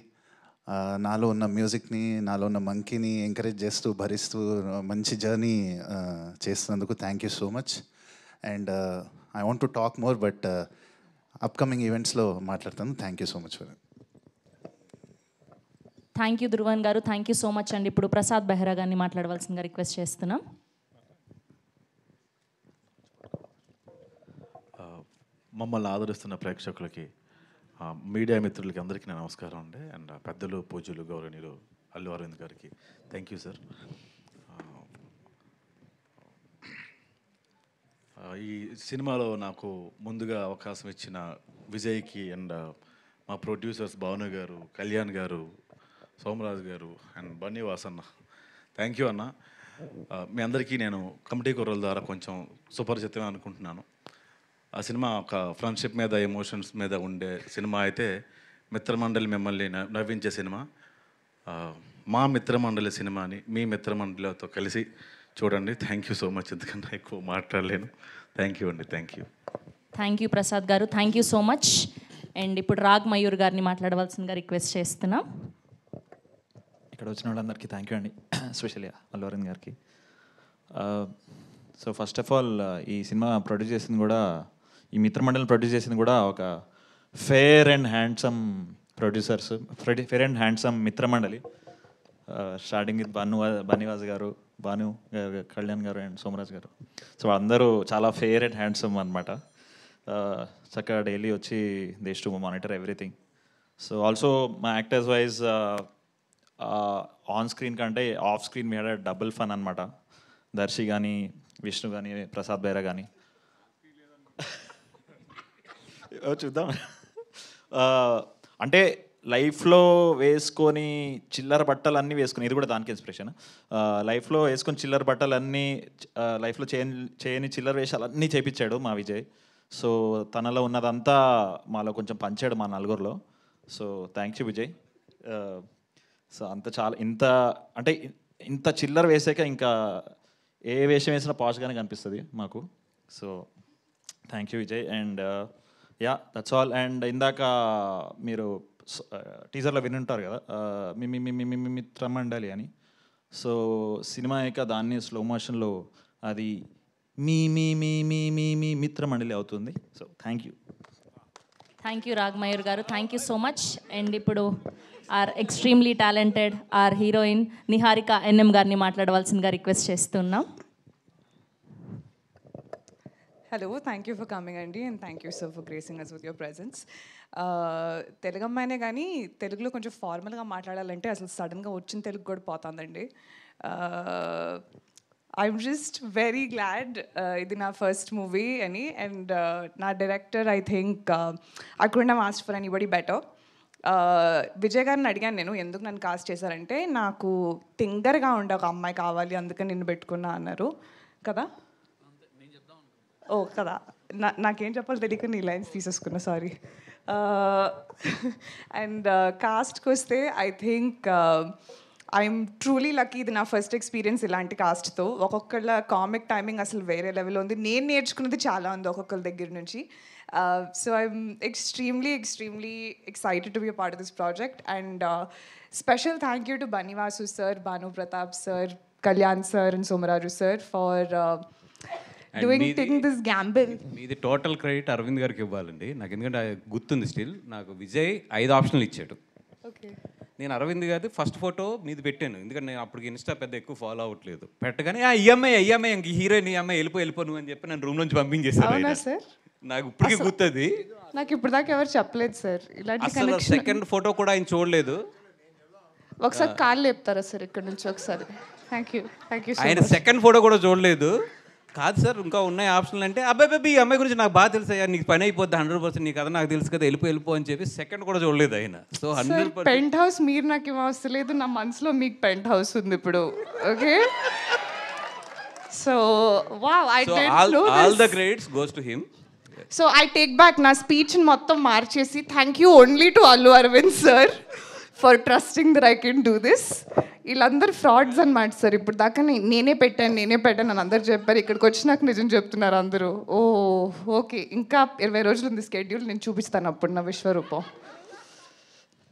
నాలో ఉన్న మ్యూజిక్ని, నాలో ఉన్న మంకీని ఎంకరేజ్ చేస్తూ భరిస్తూ మంచి జర్నీ చేస్తున్నందుకు thank you so much. And I want to talk more but upcoming ఈవెంట్స్లో మాట్లాడతాను. Thank you so much for. Thank you Dhruvan గారు, థ్యాంక్ యూ సో మచ్ అండి. ఇప్పుడు ప్రసాద్ బెహ్రా గారిని మాట్లాడవలసిందిగా రిక్వెస్ట్ చేస్తున్నాం. మమ్మల్ని ఆదరిస్తున్న ప్రేక్షకులకి, మీడియా మిత్రులకి అందరికీ నా నమస్కారం అండి. అండ్ పెద్దలు, పూజ్యులు, గౌరవనీయులు అల్లు అరవింద్ గారికి థ్యాంక్ యూ సార్. ఈ సినిమాలో నాకు ముందుగా అవకాశం ఇచ్చిన విజయ్కి అండ్ మా ప్రొడ్యూసర్స్ భావన గారు, కళ్యాణ్ గారు, సోమరాజు గారు అండ్ బన్నీవాస్ అన్న, థ్యాంక్ యూ అన్న. మీ అందరికీ నేను కమిటీ కుర్రల ద్వారా కొంచెం సుపరిచితమే అనుకుంటున్నాను. ఆ సినిమా ఒక ఫ్రెండ్షిప్ మీద, ఎమోషన్స్ మీద ఉండే సినిమా అయితే మిత్రమండలి మిమ్మల్ని నవ్వించే సినిమా. మా మిత్రమండలి సినిమాని మీ మిత్రమండలితో కలిసి చూడండి. Thank you so much. ఎందుకంటే ఎక్కువ మాట్లాడలేను. థ్యాంక్ యూ అండి. Thank you. Thank you Prasad గారు, thank you so much. And ఇప్పుడు రాగ్ మయూర్ గారిని మాట్లాడవలసిందిగా రిక్వెస్ట్ చేస్తున్నాం. ఇక్కడ వచ్చిన వాళ్ళందరికీ థ్యాంక్ యూ అండి, ఎస్పెషల్లీ అల్లు అరవింద్ గారికి. సో ఫస్ట్ ఆఫ్ ఆల్ ఈ సినిమా ప్రొడ్యూస్ చేసింది కూడా, ఈ మిత్రమండలిని ప్రొడ్యూస్ చేసింది కూడా ఒక fair and handsome producers, fair and handsome Mitramandali. Starting with Bunny Vas గారు, భాను గారు, కళ్యాణ్ గారు అండ్ సోమరాజ్ గారు. సో అందరూ చాలా ఫేర్ అండ్ హ్యాండ్సమ్ అనమాట. చక్కగా డైలీ వచ్చి they to monitor everything. So also మా యాక్టర్స్ వైజ్ ఆన్ స్క్రీన్ కంటే ఆఫ్ స్క్రీన్ మీద డబుల్ ఫన్ అనమాట. దర్శి కానీ, విష్ణు కానీ, ప్రసాద్ బైరా కానీ చూద్దాం. అంటే లైఫ్లో వేసుకొని చిల్లర బట్టలు అన్నీ వేసుకొని, ఇది కూడా దానికి ఇన్స్పిరేషన్. లైఫ్లో వేసుకొని చిల్లర బట్టలు అన్నీ, లైఫ్లో చేయని చిల్లర వేషాలు అన్నీ చేపించాడు మా విజయ్. సో తనలో ఉన్నదంతా మాలో కొంచెం పంచాడు మా నలుగురిలో. So thank you Vijay. So అంత చాలా ఇంత చిల్లర వేసాక ఇంకా ఏ వేషం వేసినా పాష్గానే కనిపిస్తుంది మాకు. So thank you Vijay. And yeah, that's all. And ఇందాక మీరు టీజర్లో వినుంటారు కదా, మిత్రమండలి అని. సో సినిమా అయ్యాక దాన్ని స్లో మోషన్లో అది మీ మీ మీ మీ మీ మీ మిత్రమండలి అవుతుంది. So thank you. Thank you Rag Mayur గారు, thank you so much. And ఇప్పుడు our extremely talented our heroine Niharika NM గారిని మాట్లాడవలసిందిగా రిక్వెస్ట్ చేస్తున్నాం. Hello, thank you for coming, Andy, and thank you, sir, for gracing us with your presence. Telugu అమ్మాయినే కానీ తెలుగులో కొంచెం ఫార్మల్గా మాట్లాడాలంటే అసలు సడన్గా వచ్చిన తెలుగు కూడా పోతుందండి. ఐఎమ్ జస్ట్ వెరీ గ్లాడ్ ఇది నా ఫస్ట్ మూవీ అని. అండ్ నా director I think I couldn't have asked for anybody better. Vijay గారిని అడిగాను నేను, ఎందుకు నన్ను కాస్ట్ చేశారంటే నాకు టింగర్గా ఉండే ఒక అమ్మాయి కావాలి, అందుకని నిన్ను పెట్టుకున్నా అన్నారు కదా. ఓ కదా, నాకేం చెప్పాలో తెలియక నీ లైన్స్ తీసేసుకున్నా, సారీ. అండ్ కాస్ట్కి వస్తే I think I'm truly lucky. ఇది నా ఫస్ట్ ఎక్స్పీరియన్స్ ఇలాంటి కాస్ట్తో. ఒక్కొక్కళ్ళ కామిక్ టైమింగ్ అసలు వేరే లెవెల్ ఉంది. నేను నేర్చుకున్నది చాలా ఉంది ఒక్కొక్కరి దగ్గర నుంచి. So I'm extremely excited to be a part of this project. And special thank you to Banivasu sir, Banu Pratap sir, Kalyan sir and Somaraju sir for taking this gamble. మీది total credit Arvind గారికి ఇవ్వాలండి. నాకు ఎందుకంటే గుర్తుంది still. నాకు విజయ్ 5 ఆప్షన్లు ఇచ్చాడు. నేను అరవింద్ గారి ఫస్ట్ ఫోటో మీది పెట్టాను, ఎందుకంటే నేను అప్పటికి ఇన్స్టా పెద్ద ఎక్కువ ఫాలో అవ్వట్లేదు. పెట్టగానే ఈఎంఐ ఇంక హీరోయిన్ ఈఎంఐ వెళ్ళిపో నువ్వు అని చెప్పి నన్ను రూమ్ నుంచి పంపించేశారు. నాకు ఇప్పటికీ గుర్తుంది. నాకు ఇప్పుడు దాకా ఎవరు చెప్పలేదు సార్ ఇలాంటి అసలు సెకండ్ ఫోటో కూడా ఆయన చూడలేదు. ఒకసారి కాళ్ళు లేపుతారా సార్ ఇక్కడ నుంచి ఒకసారి? Thank you. ఆయన సెకండ్ ఫోటో కూడా చూడలేదు. కాదు సార్ ఇంకా ఉన్నాయి ఆప్షన్లు అంటే, అబ్బాయి ఈ అమ్మాయి గురించి నాకు బాగా తెలుసు అయ్యా, నీకు పని అయిపోద్ది 100%, నీకు కదా నాకు తెలుసు కదా, వెళ్ళిపో అని చెప్పి సెకండ్ కూడా చూడలేదు ఆయన. సో 100% పెంట్ హౌస్ మీరు నాకు ఏం అవసరం లేదు, నా మనసులో మీకు పెంట్ హౌస్ ఉంది ఇప్పుడు. Okay, so wow, I did know this. All the credits goes to him. So I take back నా స్పీచ్ని మొత్తం మార్చేసి thank you only to Allu Aravind sir for trusting that I can do this. వీళ్ళందరూ frauds అనమాట సార్. ఇప్పుడు దాకా నేనే పెట్టాను అని అందరు చెప్పారు. ఇక్కడికి వచ్చి నాకు నిజం చెప్తున్నారు అందరూ. ఓ ఓకే, ఇంకా 20 రోజులు ఉంది స్కెడ్యూల్, నేను చూపిస్తాను అప్పుడు నా విశ్వరూపం.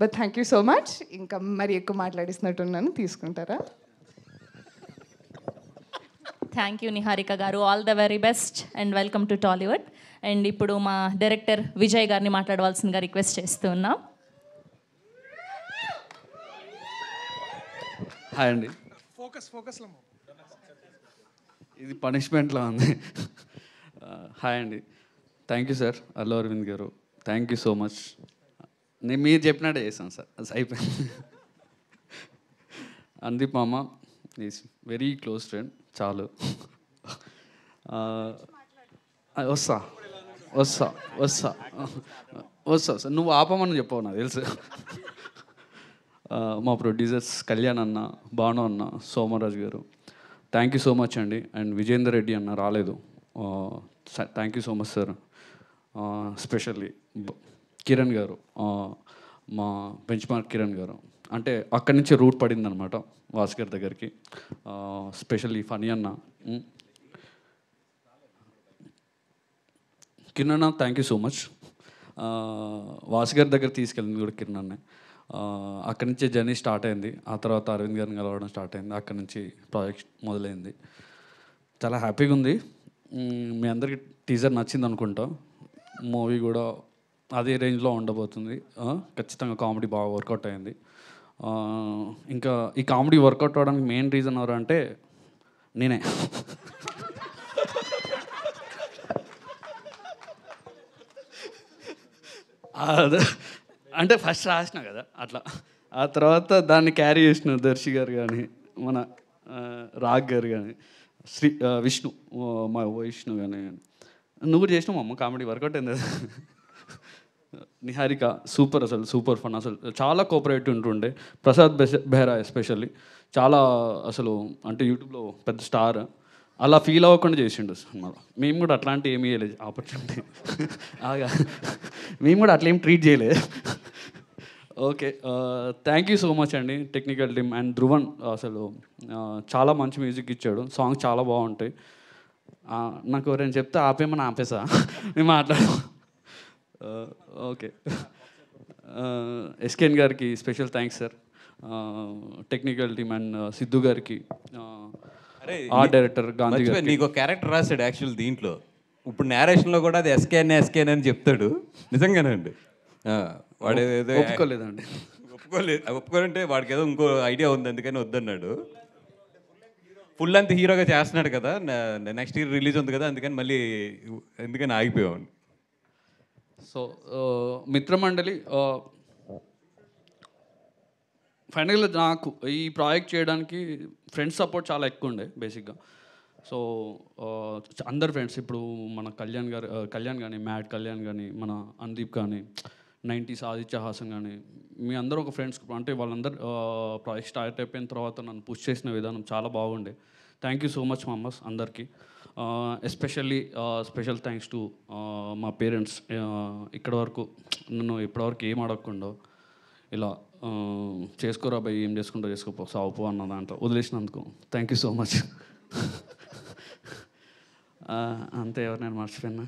But thank you so much. ఇంకా మరి ఎక్కువ మాట్లాడిస్తున్నట్టున్నాను, తీసుకుంటారా? థ్యాంక్ యూ నిహారిక గారు, all the very best and welcome to Tollywood. And ఇప్పుడు మా డైరెక్టర్ విజయ్ గారిని మాట్లాడవలసిందిగా రిక్వెస్ట్ చేస్తున్నాం. హాయ్ అండి. ఇది పనిష్మెంట్లో ఉంది. హాయ్ అండి. Thank you sir Allu Aravind గారు, థ్యాంక్ యూ సో మచ్. నేను మీరు చెప్పినట్టే చేశాను సార్, అది అయిపోయింది. అందీప్ మామ ఈజ్ వెరీ క్లోజ్ ఫ్రెండ్, చాలు. వస్తా వస్తా వస్తా వస్తా సార్, నువ్వు ఆపమని చెప్పవు నాకు తెలుసు. మా ప్రొడ్యూసర్స్ కళ్యాణ్ అన్న, భాను అన్న, సోమరాజు గారు, థ్యాంక్ యూ సో మచ్ అండి. అండ్ విజేందర్ రెడ్డి అన్న రాలేదు, thank you so much sir. Specially Kiran గారు, మా బెంచ్ మార్క్ కిరణ్ గారు, అంటే అక్కడి నుంచి రూట్ పడింది అనమాట భాస్కర్ దగ్గరికి. స్పెషల్లీ ఫనీ అన్న, కిరణ్ అన్న thank you so much. Bhaskar దగ్గర తీసుకెళ్ళింది కూడా కిరణ్ అన్నే. అక్కడి నుంచే జర్నీ స్టార్ట్ అయింది. ఆ తర్వాత అరవింద్ గారిని కలవడం స్టార్ట్ అయింది. అక్కడి నుంచి ప్రాజెక్ట్ మొదలైంది. చాలా హ్యాపీగా ఉంది. మీ అందరికీ టీజర్ నచ్చింది అనుకుంటా. మూవీ కూడా అదే రేంజ్లో ఉండబోతుంది. ఖచ్చితంగా కామెడీ బాగా వర్కౌట్ అయింది. ఇంకా ఈ కామెడీ వర్కౌట్ అవ్వడానికి మెయిన్ రీజన్ ఎవరు అంటే నేనే. అంటే ఫస్ట్ రాసిన కదా అట్లా, ఆ తర్వాత దాన్ని క్యారీ చేసిన దర్శి గారు కానీ, మన రాగ్ గారు కానీ, విష్ణు మా విష్ణు కానీ, నువ్వు కూడా చేసినావు అమ్మ కామెడీ వర్కౌట్ అయింది. నిహారిక సూపర్, అసలు సూపర్ ఫన్, అసలు చాలా కోఆపరేటివ్ ఉంటుండే. ప్రసాద్ బెహ్రా ఎస్పెషల్లీ చాలా అసలు అంటే యూట్యూబ్లో పెద్ద స్టార్, అలా ఫీల్ అవ్వకుండా చేసిండు సినిమాలో. మేము కూడా అట్లాంటి ఏమీ చేయలేదు ఆపర్చునిటీ, ఆగా మేము కూడా అట్లా ఏం ట్రీట్ చేయలేదు. Okay, thank you so much అండి టెక్నికల్ టీమ్ అండ్ ధ్రువన్. అసలు చాలా మంచి మ్యూజిక్ ఇచ్చాడు, సాంగ్స్ చాలా బాగుంటాయి. నాకు ఎవరైనా చెప్తే ఆపేమని ఆపేసా మేము మాట్లాడాం. ఓకే, ఎస్కేఎన్ గారికి special thanks sir, technical team and Siddhu గారికి, ఆర్ట్ డైరెక్టర్ గాంధీ గారికి. నీకు క్యారెక్టర్ రాశాడు యాక్చువల్ దీంట్లో, ఇప్పుడు నేరేషన్లో కూడా అది ఎస్కేఎన్ అని చెప్తాడు. నిజంగానండి, వాడు ఏదో ఒప్పుకోలేదండి. ఒప్పుకోలంటే వాడికి ఏదో ఇంకో ఐడియా ఉంది అందుకని వద్దన్నాడు. ఫుల్ అంత హీరోగా చేస్తున్నాడు కదా, నెక్స్ట్ ఇయర్ రిలీజ్ ఉంది కదా, అందుకని ఎందుకని ఆగిపోయాం. సో మిత్రమండలి ఫైనల్గా నాకు ఈ ప్రాజెక్ట్ చేయడానికి ఫ్రెండ్స్ సపోర్ట్ చాలా ఎక్కువ ఉండే బేసిక్గా. సో అందరు ఫ్రెండ్స్, ఇప్పుడు మన కళ్యాణ్ కానీ, మ్యాడ్ కళ్యాణ్ కానీ, మన అనుదీప్ కానీ, 90s ఆదిత్య హాసన్ కానీ, మీ అందరూ ఒక ఫ్రెండ్స్. అంటే వాళ్ళందరూ ప్రాజెక్ట్ స్టార్ట్ అయిపోయిన తర్వాత నన్ను పుష్ చేసిన విధానం చాలా బాగుండే. థ్యాంక్ యూ సో మచ్ మామస్ అందరికీ. ఎస్పెషల్లీ స్పెషల్ థ్యాంక్స్ టు మా పేరెంట్స్, ఇక్కడ వరకు నన్ను ఇప్పటివరకు ఏం అడగకుండా ఇలా చేసుకోరా భయ్, ఏం చేసుకుంటూ చేసుకోపో, సావుపో అన్న దాంట్లో వదిలేసినందుకు థ్యాంక్ యూ సో మచ్. అంతే, ఎవరు నేను మర్చిపోయినా.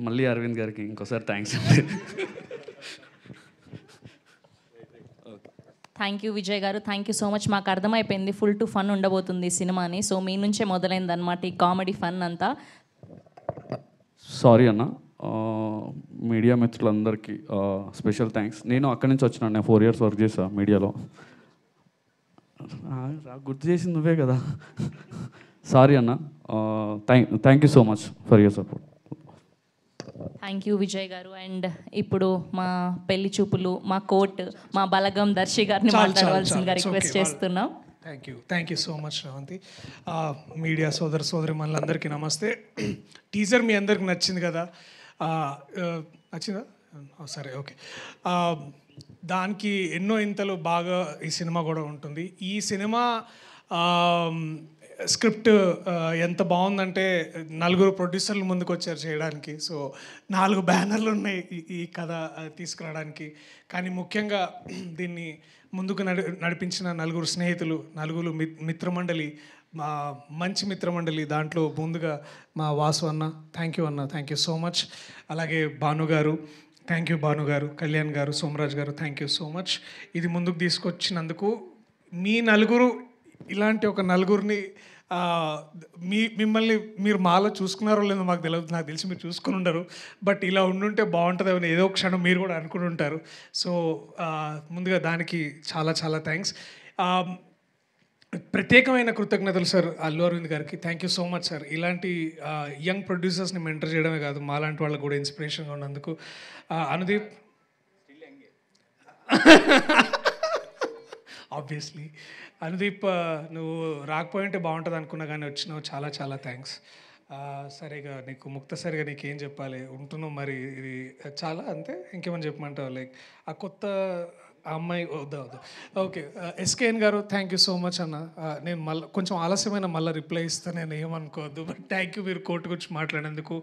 మళ్ళీ అరవింద్ గారికి ఇంకోసారి థ్యాంక్స్. థ్యాంక్ యూ విజయ్ గారు, థ్యాంక్ యూ సో మచ్. మాకు అర్థమైపోయింది ఫుల్ టు ఫన్ ఉండబోతుంది సినిమాని. సో మీ నుంచే మొదలైంది అనమాట ఈ కామెడీ ఫన్ అంతా. సారీ అన్న, మీడియా మిత్రులందరికీ స్పెషల్ థ్యాంక్స్. నేను అక్కడి నుంచి వచ్చినాను, నేను 4 years వర్క్ చేశాను మీడియాలో. గుర్తు చేసింది నువ్వే కదా. సారీ అన్న, thank you so much for your support. Thank you Vijay గారు. అండ్ ఇప్పుడు మా పెళ్లి చూపులు, మా కోట్, మా బలగం దర్శి గారిని మాట్లాడవలసిందిగా రిక్వెస్ట్ చేస్తున్నాం. Thank you so much Sravanthi. Media సోదరి మనలందరికీ నమస్తే. టీజర్ మీ అందరికి నచ్చింది కదా, నచ్చిందా? సరే, ఓకే. దానికి ఎన్నో ఇంతలు బాగా ఈ సినిమా కూడా ఉంటుంది. ఈ సినిమా స్క్రిప్ట్ ఎంత బాగుందంటే 4 ప్రొడ్యూసర్లు ముందుకు వచ్చారు చేయడానికి. సో 4 బ్యానర్లు ఉన్నాయి ఈ కథ తీసుకురావడానికి. కానీ ముఖ్యంగా దీన్ని ముందుకు నడిపించిన 4 స్నేహితులు, 4 మిత్రమండలి, మా మంచి మిత్రమండలి. దాంట్లో ముందుగా మా వాసు అన్న, థ్యాంక్ యూ అన్న, థ్యాంక్ యూ సో మచ్. అలాగే భాను గారు, థ్యాంక్ యూ భాను గారు. కళ్యాణ్ గారు, సోమరాజ్ గారు, థ్యాంక్ యూ సో మచ్. ఇది ముందుకు తీసుకొచ్చినందుకు. మీ 4 ఇలాంటి ఒక 4 మిమ్మల్ని మీరు మాలో చూసుకున్నారో లేదో మాకు తెలియదు, నాకు తెలిసి మీరు చూసుకుని ఉండరు. బట్ ఇలా ఉండుంటే బాగుంటుందని ఏదో క్షణం మీరు కూడా అనుకుని ఉంటారు. సో ముందుగా దానికి చాలా చాలా థ్యాంక్స్. ప్రత్యేకమైన కృతజ్ఞతలు సార్ అల్లు అరవింద్ గారికి. Thank you so much sir. ఇలాంటి యంగ్ ప్రొడ్యూసర్స్ని మెంటర్ చేయడమే కాదు, మాలాంటి వాళ్ళకు కూడా ఇన్స్పిరేషన్గా ఉన్నందుకు. అనుదీప్, ఆబ్వియస్లీ అనుదీప్, నువ్వు రాకపోయింటే బాగుంటుంది అనుకున్నా కానీ వచ్చినావు, చాలా చాలా థ్యాంక్స్. సరిగా నీకు ముక్తసరిగా నీకేం చెప్పాలి, ఉంటున్నావు మరి, ఇది చాలా అంతే. ఇంకేమని చెప్పమంటావు? లైక్ ఆ కొత్త అమ్మాయి వద్దా? ఓకే. ఎస్కేఎన్ గారు, థ్యాంక్ యూ సో మచ్ అన్న. నేను కొంచెం ఆలస్యమైన మళ్ళీ రిప్లై ఇస్తాను, నేను ఏమనుకోవద్దు. బట్ థ్యాంక్ యూ మీరు కోర్టు గురించి మాట్లాడేందుకు.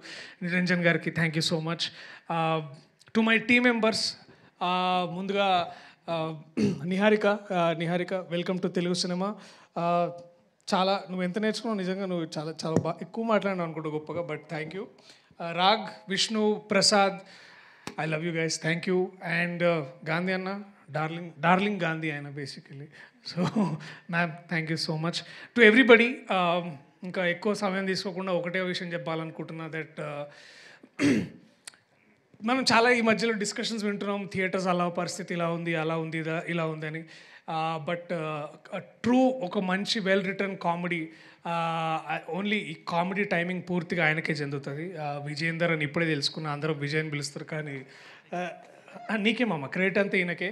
నిరంజన్ గారికి thank you so much. To my team members, ముందుగా నిహారిక, వెల్కమ్ టు తెలుగు సినిమా. చాలా నువ్వు ఎంత నేర్చుకున్నావు, నిజంగా నువ్వు చాలా చాలా బాగా ఎక్కువ మాట్లాడినావు అనుకుంటా గొప్పగా. But thank you. Raag, Vishnu, Prasad, I love you guys, thank you. And Gandhi అన్న, డార్లింగ్ గాంధీ ఆయన basically. So ma'am, thank you so much to everybody. ఇంకా ఎక్కువ సమయం తీసుకోకుండా ఒకటే విషయం చెప్పాలనుకుంటున్నా, దట్ మనం చాలా ఈ మధ్యలో డిస్కషన్స్ వింటున్నాం, థియేటర్స్ అలా పరిస్థితి ఇలా ఉంది, అలా ఉంది, ఇలా ఉంది అని. బట్ ట్రూ ఒక మంచి వెల్ రిటర్న్ కామెడీ, ఓన్లీ ఈ కామెడీ టైమింగ్ పూర్తిగా ఆయనకే చెందుతుంది. విజయేందర్ అని ఇప్పుడే తెలుసుకున్నా, అందరూ విజయ్ అని పిలుస్తారు, కానీ నీకేమమ్మా క్రెడిట్ అంతా ఈయనకే.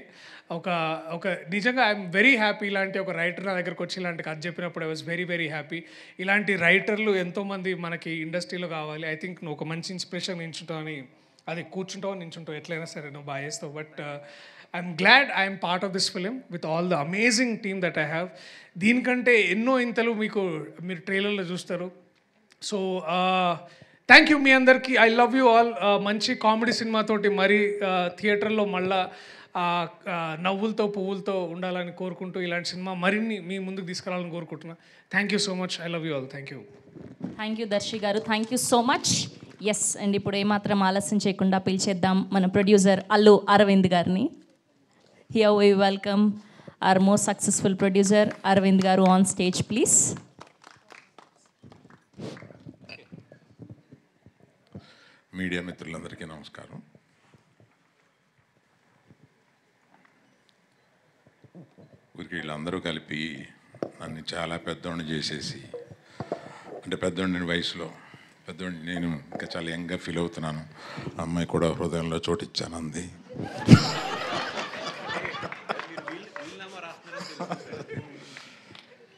ఒక నిజంగా ఐఎమ్ వెరీ హ్యాపీ. ఇలాంటి ఒక రైటర్ నా దగ్గరకు వచ్చి ఇలాంటి కథ చెప్పినప్పుడు I was very very happy. ఇలాంటి రైటర్లు ఎంతోమంది మనకి ఇండస్ట్రీలో కావాలి. ఐ థింక్ నువ్వు ఒక మంచి ఇన్స్పిరేషన్ ఇచ్చుంటావు అని అది కూర్చుంటావు నించుంటావు ఎట్లయినా సరే నువ్వు బాగా చేస్తావు. But I'm glad I'm part of this film with all the amazing team that I have. దీనికంటే ఎన్నో ఇంతలు మీరు ట్రైలర్లో చూస్తారు. సో థ్యాంక్ యూ మీ అందరికీ. I love you all. మంచి కామెడీ సినిమాతోటి మరి థియేటర్లో మళ్ళా నవ్వులతో పువ్వులతో ఉండాలని కోరుకుంటూ ఇలాంటి సినిమా మరిన్ని మీ ముందుకు తీసుకురావాలని కోరుకుంటున్నా. Thank you so much. I love you all. Thank you. Thank you Darshi గారు. Thank you so much. Yes and ఇప్పుడు ఏమాత్రం ఆలస్యం చేయకుండా పిలిచేద్దాం మన ప్రొడ్యూసర్ అల్లు అరవింద్ గారిని. Here we welcome our most successful producer Aravind గారు ఆన్ స్టేజ్ ప్లీజ్. మీడియా మిత్రులందరికీ నమస్కారం. ఊరికి వీళ్ళందరూ కలిపి నన్ను చాలా పెద్దోడిని చేసేసి, అంటే పెద్దోడిని వయసులో పెద్దోడిని, నేను ఇంకా చాలా యంగ్గా ఫీల్ అవుతున్నాను. అమ్మాయి కూడా హృదయంలో చోటిచ్చాను అంది.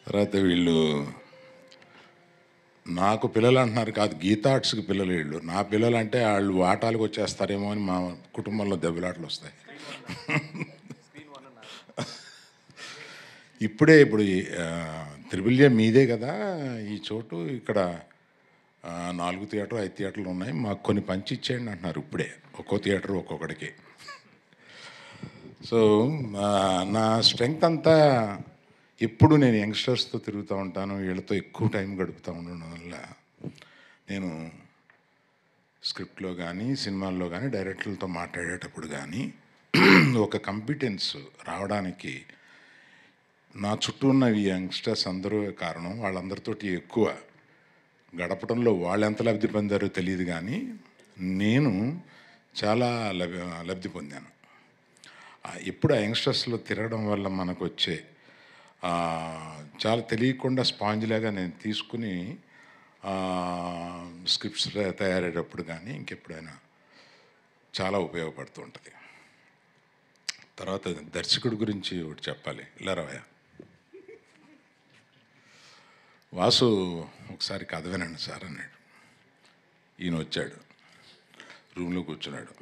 తర్వాత వీళ్ళు నాకు పిల్లలు అంటున్నారు, కాదు గీతా ఆర్ట్స్కి పిల్లలు వీళ్ళు. నా పిల్లలు అంటే వాళ్ళు ఆటాలకు వచ్చేస్తారేమో అని మా కుటుంబంలో దెబ్బలాటలు వస్తాయి. ఇప్పుడు త్రిబుల్య మీదే కదా ఈ చోటు, ఇక్కడ 4 థియేటర్లు 5 థియేటర్లు ఉన్నాయి, మాకు కొన్ని పంచి ఇచ్చేయండి అంటున్నారు ఇప్పుడే, ఒక్కో థియేటర్ ఒక్కొక్కడికి. సో నా స్ట్రెంగ్త్ అంతా ఎప్పుడు నేను యంగ్స్టర్స్తో తిరుగుతూ ఉంటాను, వీళ్ళతో ఎక్కువ టైం గడుపుతూ ఉండడం వల్ల నేను స్క్రిప్ట్లో కానీ సినిమాల్లో కానీ డైరెక్టర్లతో మాట్లాడేటప్పుడు కానీ ఒక కాంపిటెన్స్ రావడానికి నా చుట్టూ ఉన్న ఈ యంగ్స్టర్స్ అందరూ కారణం. వాళ్ళందరితోటి ఎక్కువ గడపడంలో వాళ్ళు ఎంత లబ్ధి పొందారో తెలియదు, కానీ నేను చాలా లబ్ధి పొందాను. ఎప్పుడు ఆ యంగ్స్టర్స్లో తిరగడం వల్ల మనకు వచ్చే చాలా తెలియకుండా స్పాంజ్లాగా నేను తీసుకుని స్క్రిప్ట్స్ తయారయ్యేటప్పుడు కానీ ఇంకెప్పుడైనా చాలా ఉపయోగపడుతూ ఉంటుంది. తర్వాత దర్శకుడి గురించి ఒకటి చెప్పాలి. ఇలా రావయ్య వాసు ఒకసారి కథ వినండి సార్ అన్నాడు. ఈయన వచ్చాడు, రూమ్లో కూర్చున్నాడు.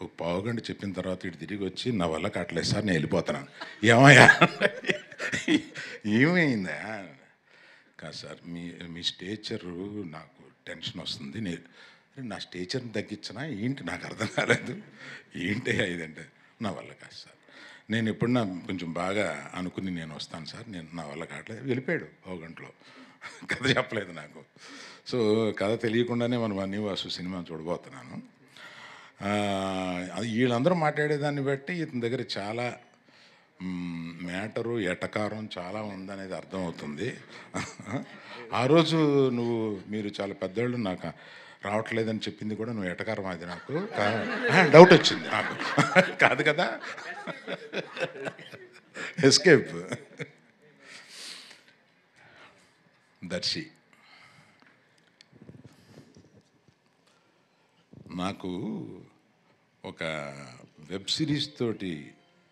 ఒక పావుగంట చెప్పిన తర్వాత ఇటు తిరిగి వచ్చి నా వల్ల కట్టలేదు సార్, నేను వెళ్ళిపోతున్నాను. ఏమయ్యా ఏమైందా? కాదు సార్, మీ స్టేచరు నాకు టెన్షన్ వస్తుంది, నా స్టేచర్ని తగ్గించినా ఏంటి నాకు అర్థం కాలేదు. ఏంటి ఇదంటే నా వల్ల కాదు సార్, నేను ఎప్పుడన్నా కొంచెం బాగా అనుకుని నేను వస్తాను సార్, నేను నా వల్ల కావట్లేదు. వెళ్ళిపోయాడు ఒక గంటలో, కథ చెప్పలేదు నాకు. సో కథ తెలియకుండానే మనం బన్నీవాసు సినిమా చూడబోతున్నాను. వీళ్ళందరూ మాట్లాడేదాన్ని బట్టి ఇతని దగ్గర చాలా మ్యాటరు ఎటకారం చాలా ఉందనేది అర్థమవుతుంది. ఆ రోజు మీరు చాలా పెద్దవాళ్ళు, నాకు రావట్లేదని చెప్పింది కూడా నువ్వు ఎటకారం, అది నాకు డౌట్ వచ్చింది నాకు. కాదు కదా, ఎస్కేప్. దర్శి నాకు ఒక వెబ్ సిరీస్ తోటి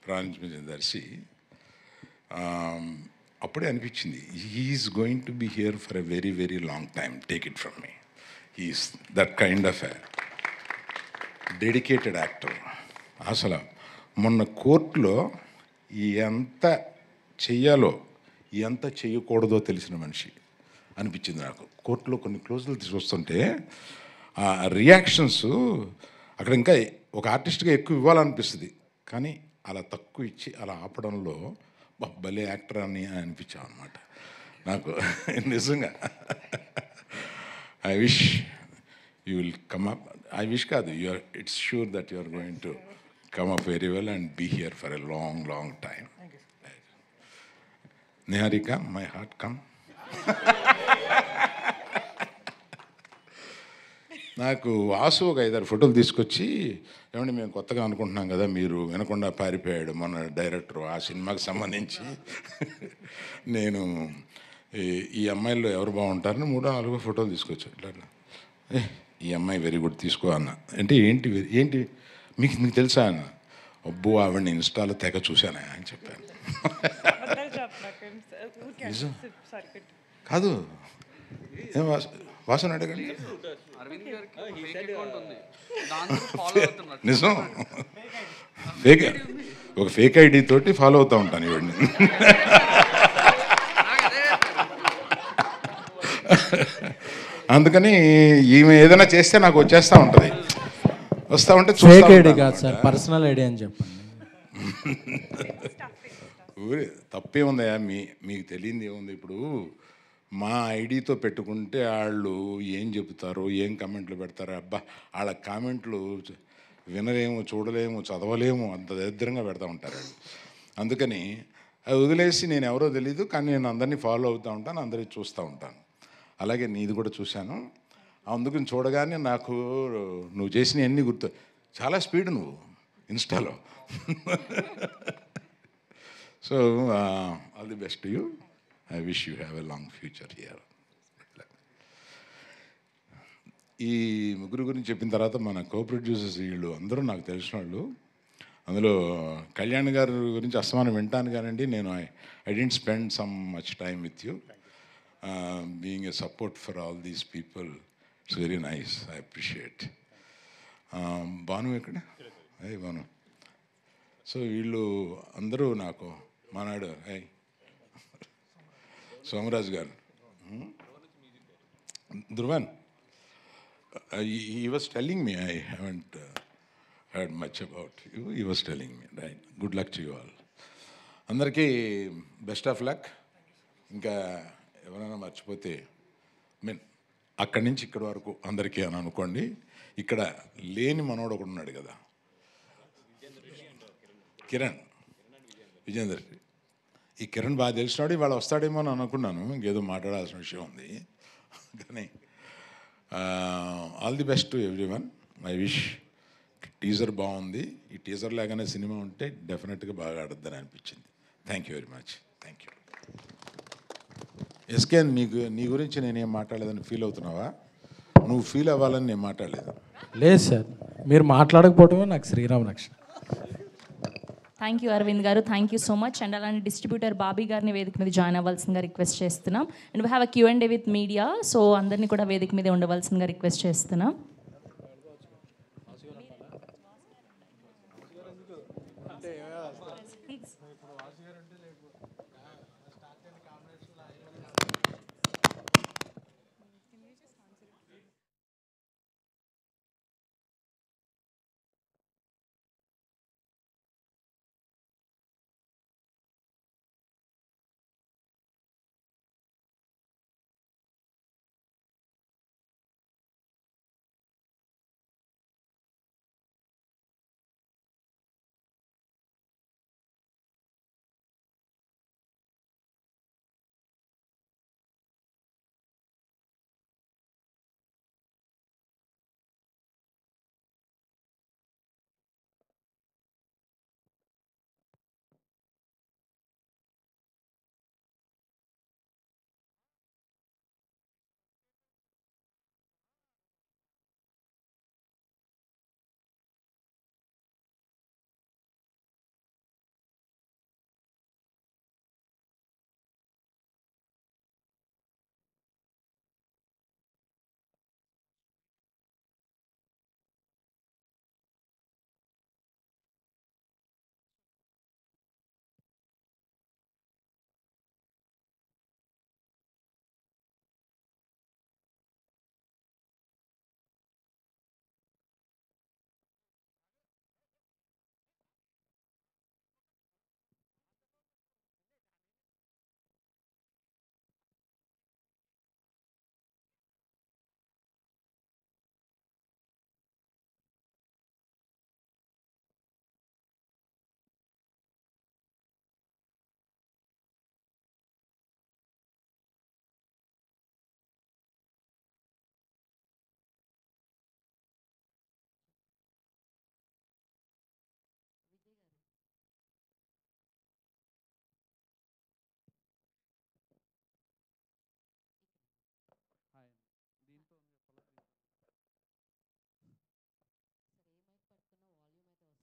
ప్రారంభించిన దర్శి అప్పుడే అనిపించింది, he's going to be here for a very very long time, take it from me. He's that kind of a dedicated actor. అసలు మొన్న కోర్టులో ఎంత చెయ్యాలో ఎంత చేయకూడదో తెలిసిన మనిషి అనిపించింది నాకు. కోర్టులో కొన్ని క్లోజులు తీసుకొస్తుంటే ఆ రియాక్షన్స్ అక్కడ ఇంకా ఒక ఆర్టిస్ట్గా ఎక్కువ ఇవ్వాలనిపిస్తుంది, కానీ అలా తక్కువ ఇచ్చి అలా ఆపడంలో భలే యాక్టర్ అని అనిపించాం అనమాట నాకు నిజంగా. I wish you will come up. I wish కాదు, it's sure that you are going to come up very well and be here for a long, long time. Niharika, my heart come. నాకు వాసు ఒక 5-6 ఫోటోలు తీసుకొచ్చి, ఏమంటే మేము కొత్తగా అనుకుంటున్నాం కదా, మీరు వినకుండా పారిపోయాడు మన డైరెక్టర్ ఆ సినిమాకి సంబంధించి. నేను ఈ అమ్మాయిల్లో ఎవరు బాగుంటారని 3-4 ఫోటోలు తీసుకొచ్చాను. ఇట్లా ఈ అమ్మాయి వెరీ గుడ్ తీసుకో అన్న. అంటే ఏంటి మీకు తెలుసా అన్న? అబ్బో ఆవిడని ఇన్స్టాలో తెగ చూశానా అని చెప్పాను. కాదు వాసన అడగండి. నిజం ఫేక్ ఒక ఫేక్ ఐడి తోటి ఫాలో అవుతూ ఉంటాను ఇవన్నీ. అందుకని ఈమె ఏదైనా చేస్తే నాకు వచ్చేస్తూ ఉంటుంది, వస్తూ ఉంటే ఫేక్ ఐడి కాదు సార్, పర్సనల్ ఐడి అని చెప్పండి. ఊరే తప్పే ఉందయా, మీకు తెలియంది ఏముంది. ఇప్పుడు మా ఐడితో పెట్టుకుంటే వాళ్ళు ఏం చెబుతారో, ఏం కామెంట్లు పెడతారో, అబ్బా వాళ్ళ కామెంట్లు వినలేము, చూడలేము, చదవలేము, అంత దరిద్రంగా పెడతా ఉంటారు వాళ్ళు. అందుకని అది వదిలేసి నేను ఎవరో తెలీదు, కానీ నేను అందరినీ ఫాలో అవుతూ ఉంటాను, అందరినీ చూస్తూ ఉంటాను. అలాగే నీది కూడా చూశాను. అందుకని చూడగానే నాకు నువ్వు చేసిన అన్నీ గుర్తు. చాలా స్పీడ్ నువ్వు ఇన్స్టాలో. So all the best you. I wish you have a long future here. ఈ ముగ్గురు గురించి చెప్పిన తర్వాత మన కో ప్రొడ్యూసర్స్ వీళ్ళు అందరూ నాకు తెలిసిన వాళ్ళు. అందులో కళ్యాణ్ గారి గురించి అస్తమానం వింటాను కానండి, నేను I didn't spend some much time with you. Being a support for all these people, it's very nice, I appreciate. Bhanu ఎక్కడ? అయ్యి భాను. సో వీళ్ళు అందరూ నాకు మానాడు. సోమరాజు గారు, Dhruvan, he was telling me, I haven't heard much about you. He was telling me, right? Good luck to you all. అందరికీ best of luck. ఇంకా ఎవరైనా మర్చిపోతే మీన్ అక్కడి నుంచి ఇక్కడి వరకు అందరికీ అని అనుకోండి. ఇక్కడ లేని మనోడు ఒకడు ఉన్నాడు కదా, కిరణ్ విజేందర్. ఈ కిరణ్ బాగా తెలిసినాడు, ఇవాళ వస్తాడేమో అని అనుకున్నాను, ఇంకేదో మాట్లాడాల్సిన విషయం ఉంది. కానీ all the best to everyone. I wish. Teaser బాగుంది, ఈ టీజర్ లాగానే సినిమా ఉంటే డెఫినెట్గా బాగా ఆడద్దని అనిపించింది. Thank you very much. Thank you. SK, నీ గురించి నేనేం మాట్లాడలేదని ఫీల్ అవుతున్నావా? నువ్వు ఫీల్ అవ్వాలని నేను మాట్లాడలేదు. లేదు సార్, మీరు మాట్లాడకపోవటమే నాకు శ్రీరామ రక్షణ. థ్యాంక్ యూ అరవింద్ గారు, thank you so much. And అలానే డిస్ట్రిబ్యూటర్ బాబీ గారిని వేదిక మీద జాయిన్ అవ్వాల్సిందిగా రిక్వెస్ట్ చేస్తున్నాం. And we have a Q&A with media, so అందరినీ కూడా వేదిక మీద ఉండవలసిందిగా రిక్వెస్ట్ చేస్తున్నాం.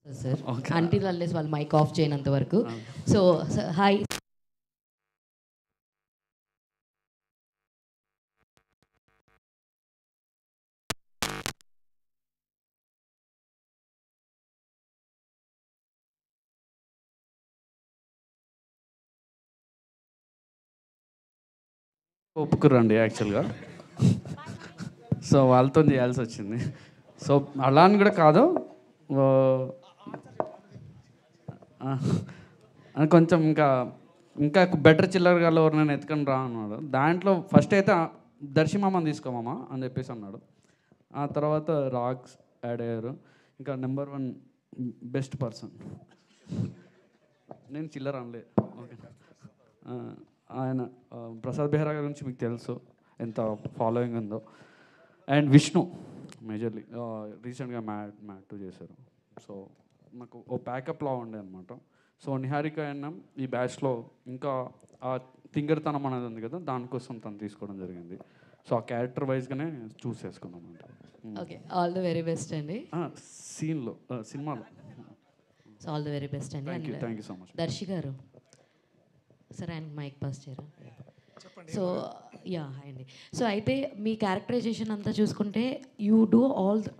సార్ అంటిల్ అన్లెస్ వాళ్ళు మైక్ ఆఫ్ చేయనంత వరకు. సో హాయ్ ఒప్పుకురండి యాక్చువల్గా. సో వాళ్ళతో చేయాల్సి వచ్చింది. సో అలా అని కూడా కాదు, కొంచెం ఇంకా బెటర్ చిల్లర్ గాళ్ళు ఎవరినైనా ఎత్తుకొని రా అన్నాడు. దాంట్లో ఫస్ట్ అయితే దర్శిమామని తీసుకోమామా అని చెప్పేసి అన్నాడు. ఆ తర్వాత రాగ్స్ యాడ్ అయ్యారు. ఇంకా నెంబర్ 1 బెస్ట్ పర్సన్ నేను చిల్లర్ అనలే. ఓకే, ఆయన ప్రసాద్ బెహ్రా గురించి మీకు తెలుసు ఎంత ఫాలోయింగ్ ఉందో. అండ్ విష్ణు మేజర్లీ రీసెంట్గా మ్యాడ్ 2 చేశారు. సో నాకు ఓ ప్యాకప్లా ఉండే అనమాట. సో నిహారిక అన్న ఈ బ్యాచ్లో ఇంకా ఆ తింగర్తనం అనేది ఉంది కదా, దానికోసం తను తీసుకోవడం జరిగింది. సో ఆ క్యారెక్టర్ వైజ్గానే చూస్ చేసుకున్నాం అంటే. Okay, all the very best అండి. సీన్లో సినిమాలో. So all the very best అండి. Thank you so much. Darshi garu సరే ఆయనకి మైక్ పాస్ చేయరా? సో యా హాయ్ అండి. సో అయితే మీ క్యారెక్టరైజేషన్ అంతా చూసుకుంటే you do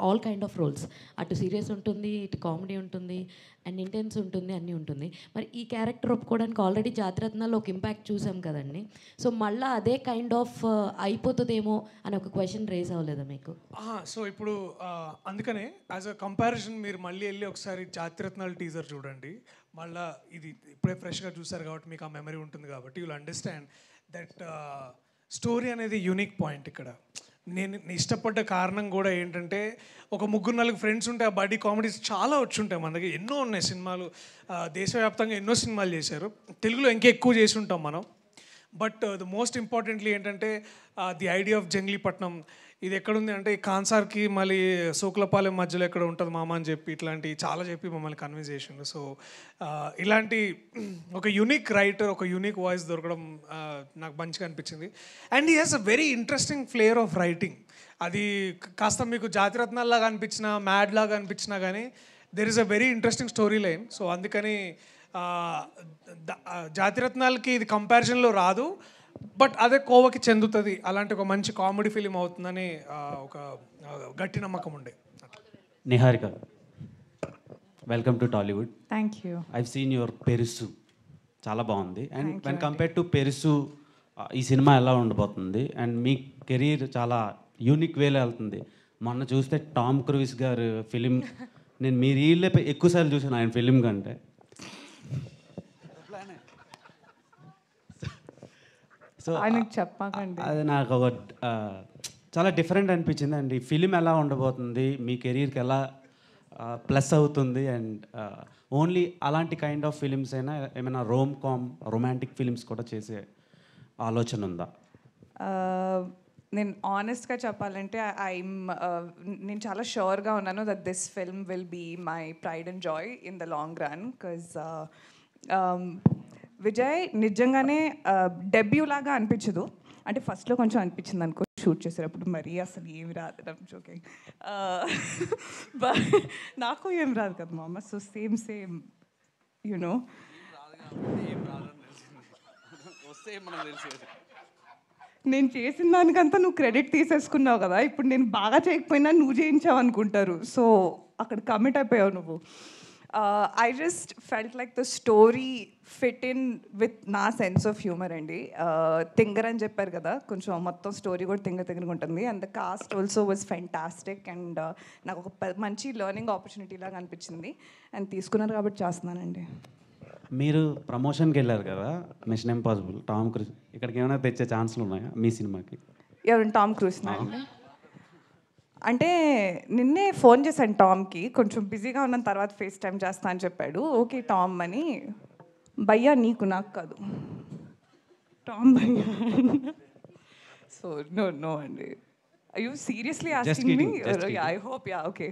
all kind of roles. అటు సీరియస్ ఉంటుంది, ఇటు కామెడీ ఉంటుంది, అండ్ ఇంటెన్స్ ఉంటుంది, అన్నీ ఉంటుంది. మరి ఈ క్యారెక్టర్ ఒప్పుకోవడానికి ఆల్రెడీ జాతిరత్నాల్లో ఒక ఇంపాక్ట్ చూసాం కదండి. సో మళ్ళీ అదే కైండ్ ఆఫ్ అయిపోతుందేమో అని ఒక క్వశ్చన్ రేజ్ అవ్వలేదా మీకు? సో ఇప్పుడు అందుకనే యాజ్ అ కంపారిజన్ మీరు మళ్ళీ వెళ్ళి ఒకసారి జాతిరత్నాలు టీజర్ చూడండి. మళ్ళీ ఇది ఇప్పుడే ఫ్రెష్గా చూసారు కాబట్టి మీకు ఆ మెమరీ ఉంటుంది కాబట్టి you will understand that story అనేది యూనిక్ పాయింట్. ఇక్కడ నేను ఇష్టపడ్డ కారణం కూడా ఏంటంటే ఒక 3-4 ఫ్రెండ్స్ ఉంటే ఆ బడ్డీ కామెడీస్ చాలా వచ్చి ఉంటాయి మన దగ్గర. ఎన్నో ఉన్నాయి సినిమాలు, దేశవ్యాప్తంగా ఎన్నో సినిమాలు చేశారు, తెలుగులో ఇంకా ఎక్కువ చేసి ఉంటాం మనం. బట్ ద మోస్ట్ ఇంపార్టెంట్లీ ఏంటంటే ది ఐడియా ఆఫ్ జంగ్లీపట్నం ఇది ఎక్కడుంది అంటే కాన్సార్కి మళ్ళీ సోకులపాలెం మధ్యలో ఎక్కడ ఉంటుంది మామ అని చెప్పి ఇట్లాంటి చాలా చెప్పి మమ్మల్ని కన్విన్స్ చేసిండు. సో ఇలాంటి ఒక యూనిక్ రైటర్, ఒక యూనిక్ వాయిస్ దొరకడం నాకు మంచిగా అనిపించింది. And he has a very interesting flavour of writing. అది కాస్త మీకు జాతిరత్నాల్లాగా అనిపించినా మ్యాడ్ లాగా అనిపించినా కానీ there is a very interesting story line. So అందుకని జాతిరత్నాలకి ఇది కంపారిజన్లో రాదు, బట్ అదే కోవకి చెందుతుంది. అలాంటి ఒక మంచి కామెడీ ఫిలిం అవుతుందని ఒక గట్టి నమ్మకం ఉండే. Niharika, welcome to Tollywood. Thank you. I've seen your Perusu, చాలా బాగుంది. And when compare to Perusu ఈ సినిమా ఎలా ఉండబోతుంది? అండ్ మీ కెరీర్ చాలా యూనిక్ వేలో వెళ్తుంది. మొన్న చూస్తే టామ్ క్రూయిస్ గారు ఫిలిం, నేను మీ రీల్లే ఎక్కువసార్లు చూసాను ఆయన ఫిలిం కంటే. సో చెప్పకండి, అది నాకు ఒక చాలా డిఫరెంట్ అనిపించింది. అండ్ ఈ ఫిలిం ఎలా ఉండబోతుంది, మీ కెరీర్కి ఎలా ప్లస్ అవుతుంది? అండ్ ఓన్లీ అలాంటి కైండ్ ఆఫ్ ఫిలిమ్స్ అయినా ఏమైనా రొమాంటిక్ ఫిలిమ్స్ కూడా చేసే ఆలోచన ఉందా? నేను ఆనెస్ట్గా చెప్పాలంటే నేను చాలా షూర్గా ఉన్నాను that this film will be my pride and joy in the long run. Because Vijay నిజంగానే డెబ్యూ లాగా అనిపించదు. అంటే ఫస్ట్లో కొంచెం అనిపించింది అనుకో షూట్ చేసేటప్పుడు, మరీ అసలు ఏమి రాదు ఓకే, నాకు ఏం రాదు కదా మామ. సో సేమ్ యూనో నేను చేసిన దానికంతా నువ్వు క్రెడిట్ తీసేసుకున్నావు కదా. ఇప్పుడు నేను బాగా చేయకపోయినా నువ్వు చేయించావు అనుకుంటారు. సో అక్కడ కమిట్ అయిపోయావు నువ్వు. I just felt like the story fit in with నా సెన్స్ ఆఫ్ హ్యూమర్ అండి. తింగర్ అని చెప్పారు కదా, కొంచెం మొత్తం స్టోరీ కూడా తింగరగా ఉంటుంది. And the cost also was fantastic. And నాకు ఒక మంచి లెర్నింగ్ ఆపర్చునిటీ లాగా అనిపించింది. అండ్ తీసుకున్నారు కాబట్టి చేస్తున్నానండి. మీరు ప్రమోషన్కి వెళ్ళారు కదా, మిషన్ ఇంపాసిబుల్, టామ్ క్రూజ్. ఇక్కడికి ఏమైనా తెచ్చే ఛాన్సులు ఉన్నాయా మీ సినిమాకి? ఎవరు? టామ్ క్రూజ్ అండి. అంటే నిన్నే ఫోన్ చేశాను టామ్కి, కొంచెం బిజీగా ఉన్న తర్వాత ఫేస్ టైం చేస్తా అని చెప్పాడు. ఓకే టామ్ అని. భయ్యా నీకు, నాకు కాదు, టామ్ భయ్యా. సో నో అండి. You seriously asking me? I hope yeah okay.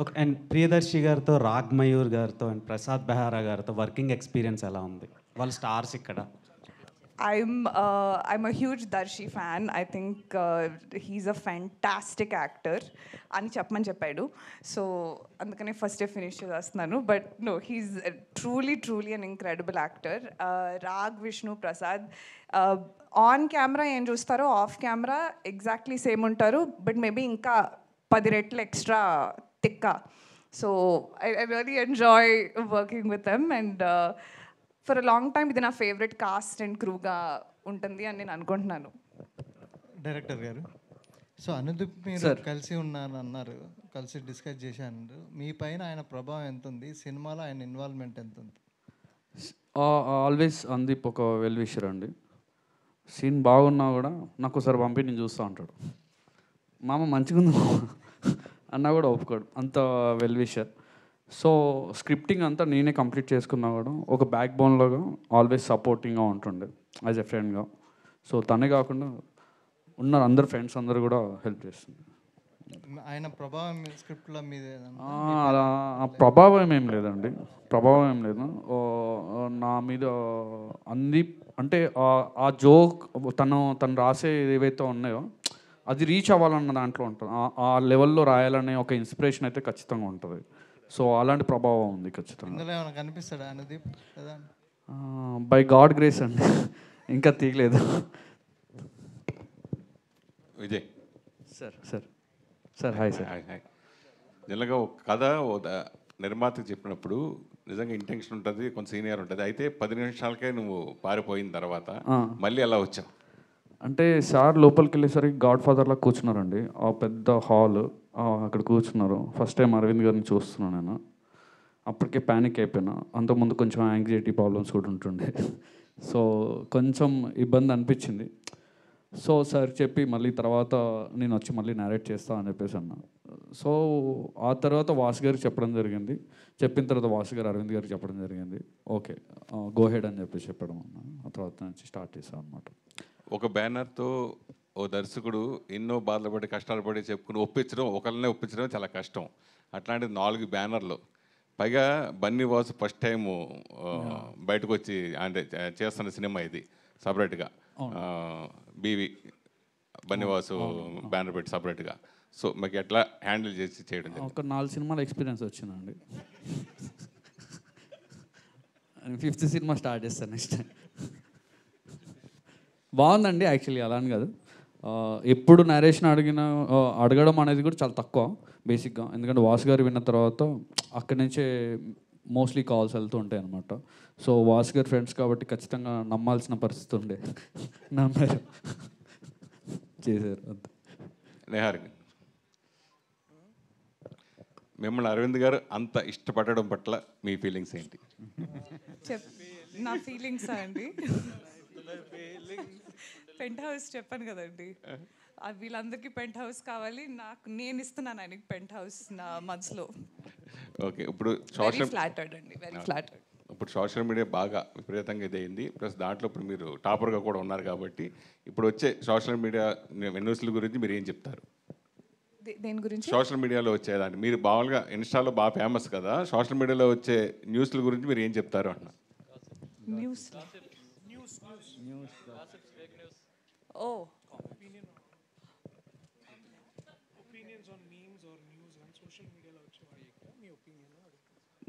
Okay. And Priyadarshi గారితో, రాగ్ మయూర్ గారితో అండ్ ప్రసాద్ బెహారా గారితో వర్కింగ్ ఎక్స్పీరియన్స్ ఎలా ఉంది? వాళ్ళు స్టార్స్ ఇక్కడ. I'm a huge Darshi fan. I think he's a fantastic actor అని చెప్పమని చెప్పాడు. సో అందుకనే ఫస్ట్ ఫినిష్ చేస్తున్నాను. But no, he's truly an incredible actor. Raag, Vishnu, Prasad on camera ఏం చూస్తారో ఆఫ్ కెమెరా ఎగ్జాక్ట్లీ సేమ్ ఉంటారు. బట్ మేబీ ఇంకా 10 రెట్లు ఎక్స్ట్రా తిక్క. So I really enjoy working with them. And for a long time ఇది నా ఫేవరెట్ కాస్ట్ అండ్ క్రూగా ఉంటుంది అని నేను అనుకుంటున్నాను. డైరెక్టర్ గారు. సో అనుదీప్ మీరు సార్. కలిసి ఉన్నారన్నారు, కలిసి డిస్కస్ చేశాను. మీ పైన ఆయన ప్రభావం ఎంత ఉంది, సినిమాలో ఆయన ఇన్వాల్వ్మెంట్ ఎంత ఉంది? ఆల్వేస్ అందీప్ ఒక వెల్ విషర్ అండి. సీన్ బాగున్నా కూడా నాకు ఒకసారి పంపి నేను చూస్తూ ఉంటాడు. మామ మంచిగా ఉంది అన్నా కూడా ఒప్పుకోడు, అంత వెల్ విషర్. సో స్క్రిప్టింగ్ అంతా నేనే కంప్లీట్ చేసుకున్నా కూడా ఒక బ్యాక్ బోన్లాగా ఆల్వేస్ సపోర్టింగ్గా ఉంటుండే యాజ్ ఎ ఫ్రెండ్గా. సో తనే కాకుండా ఉన్న అందరు ఫ్రెండ్స్ అందరు కూడా హెల్ప్ చేస్తుంది. ఆయన ప్రభావం స్క్రిప్ట్లో మీద అలా ప్రభావం ఏం లేదండి, ప్రభావం ఏం లేదు నా మీద. అంది అంటే ఆ జోక్ తను రాసే ఏవైతే ఉన్నాయో అది రీచ్ అవ్వాలన్న దాంట్లో ఉంటుంది. ఆ లెవెల్లో రాయాలనే ఒక ఇన్స్పిరేషన్ అయితే ఖచ్చితంగా ఉంటుంది. సో అలాంటి ప్రభావం ఉంది ఖచ్చితంగా. ఇందులో ఏమైనా కనిపిస్తాడా అనుదీప్ కదా? బై గాడ్ గ్రేస్ అండి, ఇంకా తీయలేదు. Vijay sir sir sir hi sir. Hi. నిజంగా ఒక కథ నిర్మాతకు చెప్పినప్పుడు నిజంగా ఇంటెన్షన్ ఉంటుంది, కొంత సీనియర్ ఉంటుంది. అయితే 10 నిమిషాలకే నువ్వు పారిపోయిన తర్వాత మళ్ళీ ఎలా వచ్చావు? అంటే సార్ లోపలికి వెళ్ళేసరికి గాడ్ ఫాదర్లా కూర్చున్నారండి. ఆ పెద్ద హాల్ అక్కడ కూర్చున్నారు. ఫస్ట్ టైం అరవింద్ గారిని చూస్తున్నాను నేను. అప్పటికే ప్యానిక్ అయిపోయినా. అంతకుముందు కొంచెం యాంగ్జైటీ ప్రాబ్లమ్స్ కూడా ఉంటుండే. సో కొంచెం ఇబ్బంది అనిపించింది. సో సార్ చెప్పి మళ్ళీ తర్వాత నేను వచ్చి మళ్ళీ నేరేట్ చేస్తా అని చెప్పేసి అన్నా. సో ఆ తర్వాత వాసు గారికి చెప్పడం జరిగింది. చెప్పిన తర్వాత వాసు గారు అరవింద్ గారికి చెప్పడం జరిగింది. ఓకే గో హెడ్ అని చెప్పేసి చెప్పడం అన్న. ఆ తర్వాత నుంచి స్టార్ట్ చేసాం అనమాట. ఒక బ్యానర్తో ఓ దర్శకుడు ఎన్నో బాధలు పడి కష్టాలు పడి చెప్పుకుని ఒప్పించడం, ఒకరినే ఒప్పించడం చాలా కష్టం. అట్లాంటిది 4 బ్యానర్లు, పైగా బన్నీ వాసు ఫస్ట్ టైం బయటకు వచ్చి అంటే చేస్తున్న సినిమా ఇది సపరేట్గా. బీవి బన్నీవాసు బ్యానర్ పెట్టి సపరేట్గా. సో మీకు ఎట్లా హ్యాండిల్ చేసి చేయడం? ఒక 4 సినిమాల ఎక్స్పీరియన్స్ వచ్చిందండి. 5th సినిమా స్టార్ట్ చేస్తాను నెక్స్ట్. బాగుందండి యాక్చువల్లీ, అలా అని కాదు. ఎప్పుడు నరేషన్ అడగడం అనేది కూడా చాలా తక్కువ బేసిక్గా. ఎందుకంటే వాసు గారు విన్న తర్వాత అక్కడి నుంచే మోస్ట్లీ కాల్స్ వెళ్తూ ఉంటాయి అనమాట. సో వాసు గారి ఫ్రెండ్స్ కాబట్టి ఖచ్చితంగా నమ్మాల్సిన పరిస్థితి ఉండే. నమ్మారు, చేశారు అంతే. నిహారిక, మిమ్మల్ని అరవింద్ గారు అంత ఇష్టపడడం పట్ల మీ ఫీలింగ్స్ ఏంటి? నా ఫీలింగ్సా అండి? పెంట్ హౌస్ చెప్పాను కదండి, వీళ్ళందరికీ పెంట్ హౌస్ కావాలి, నేను ఇస్తున్నాను ఆయనకి పెంట్ హౌస్ నా మనసులో. ఓకే, ఇప్పుడు ఇప్పుడు సోషల్ మీడియా బాగా విపరీతంగా ఇదైంది. ప్లస్ దాంట్లో ఇప్పుడు మీరు టాపర్గా కూడా ఉన్నారు కాబట్టి ఇప్పుడు వచ్చే సోషల్ మీడియా న్యూస్ల గురించి మీరు ఏం చెప్తారు? దేని గురించి? సోషల్ మీడియాలో వచ్చేదాన్ని మీరు బాగా ఇన్స్టాలో బాగా ఫేమస్ కదా, సోషల్ మీడియాలో వచ్చే న్యూస్ల గురించి మీరు ఏం చెప్తారు అన్న? న్యూస్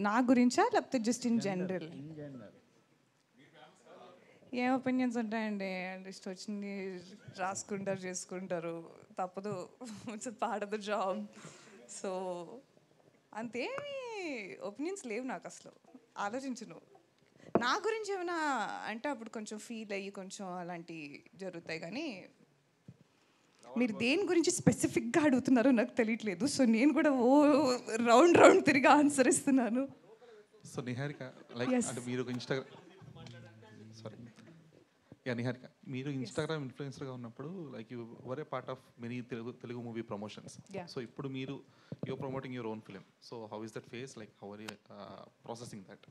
నా గురించా లేకపోతే జస్ట్ ఇన్ జనరల్? ఏం ఒపీనియన్స్ ఉంటాయండి, ఇష్టం వచ్చింది రాసుకుంటారు, చేసుకుంటారు, తప్పదు, it's part of the job. So అంతేమీ ఒపీనియన్స్ లేవు నాకు, అసలు ఆలోచించను. నా గురించి ఏమైనా అంటే అప్పుడు కొంచెం ఫీల్ అయ్యి కొంచెం అలాంటివి జరుగుతాయి. కానీ మీరు దేని గురించి స్పెసిఫిక్గా అడుగుతున్నారో నాకు తెలియట్లేదు. సో నేను కూడా రౌండ్ తిరిగి ఆన్సర్ ఇస్తున్నాను. సో నిహారిక, లైక్ అంటే మీరు నిహారిక మీరు ఇన్స్టాగ్రామ్ ఇన్ఫ్లుయెన్సర్గా ఉన్నప్పుడు like you were a part of many Telugu movie promotions. So ఇప్పుడు మీరు you're promoting your own film. So how is that phase, like how are you processing that?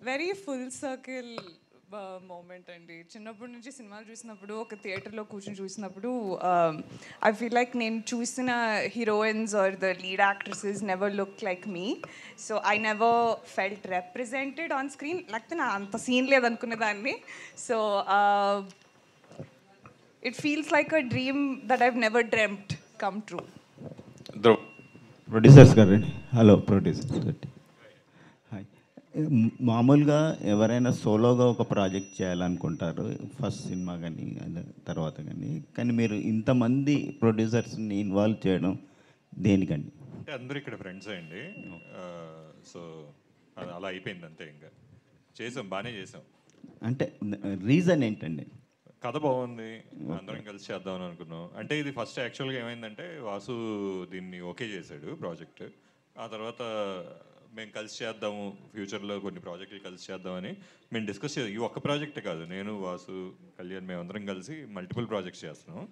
Very full circle moment అండి. చిన్నప్పటి నుంచి సినిమాలు చూసినప్పుడు, ఒక థియేటర్లో కూర్చొని చూసినప్పుడు ఐ ఫీల్ లైక్ నేను చూసిన heroines or the lead actresses never look like me. So I never felt represented on screen. లేకపోతే నా అంత సీన్ లేదనుకునే దాన్ని. So it feels like a dream that I've never dreamed come true. Producers గారు, hello producers. Hi. మామూలుగా ఎవరైనా సోలోగా ఒక ప్రాజెక్ట్ చేయాలనుకుంటారు, ఫస్ట్ సినిమా కానీ తర్వాత కానీ మీరు ఇంతమంది ప్రొడ్యూసర్స్ని ఇన్వాల్వ్ చేయడం దేనికండి? అంటే అందరూ ఇక్కడ ఫ్రెండ్స్ అండి. సో అది అలా అయిపోయింది అంతే. ఇంకా చేసాం, బాగానే చేసాం. అంటే రీజన్ ఏంటండి? కథ బాగుంది, అందరం కలిసి చేద్దామని అనుకున్నాం. అంటే ఇది ఫస్ట్ యాక్చువల్గా ఏమైందంటే వాసు దీన్ని ఓకే చేశాడు ప్రాజెక్ట్. ఆ తర్వాత మేము కలిసి చేద్దాము, ఫ్యూచర్లో కొన్ని ప్రాజెక్టులు కలిసి చేద్దామని మేము డిస్కస్ చేద్దాం. ఈ ఒక్క ప్రాజెక్టే కాదు, నేను వాసు కళ్యాణ్ మేమందరం కలిసి మల్టిపుల్ ప్రాజెక్ట్స్ చేస్తున్నాం.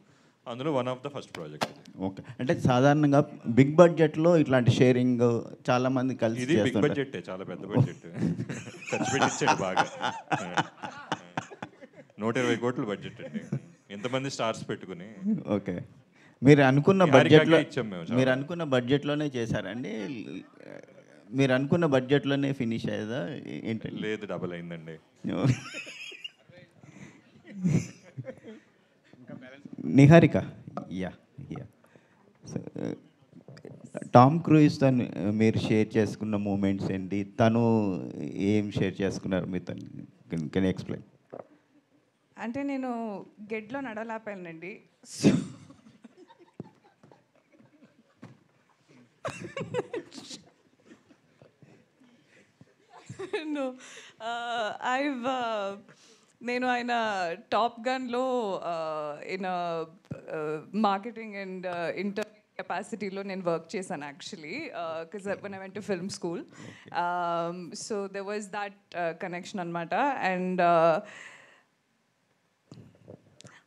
అందులో one of the first project. Okay, అంటే సాధారణంగా బిగ్ బడ్జెట్లో ఇట్లాంటి షేరింగ్ చాలా మంది కలిసి ఇది బిగ్ బడ్జెట్, చాలా పెద్ద బడ్జెట్ ఖర్చు పెట్టించాడు బాగా. 120 కోట్ల బడ్జెట్ అండి, ఎంతమంది స్టార్స్ పెట్టుకుని. ఓకే, మీరు అనుకున్న బడ్జెట్లోనే చేశారండి? మీరు అనుకున్న బడ్జెట్లోనే ఫినిష్ అయ్యేదా ఏంటండి? లేదు, డబల్ అయిందండి. నిహారిక, యా టామ్ క్రూయిస్తో మీరు షేర్ చేసుకున్న మూమెంట్స్ ఏంటి? తను ఏం షేర్ చేసుకున్నారు మీతో? Can explain. అంటే నేను గెడ్లో నడవలేపానండి. No, నేను ఆయన టాప్ గన్లో ఇన్ మార్కెటింగ్ అండ్ ఇంటర్ కెపాసిటీలో నేను వర్క్ చేశాను actually, because when I went to film school. So there was that connection అనమాట. అండ్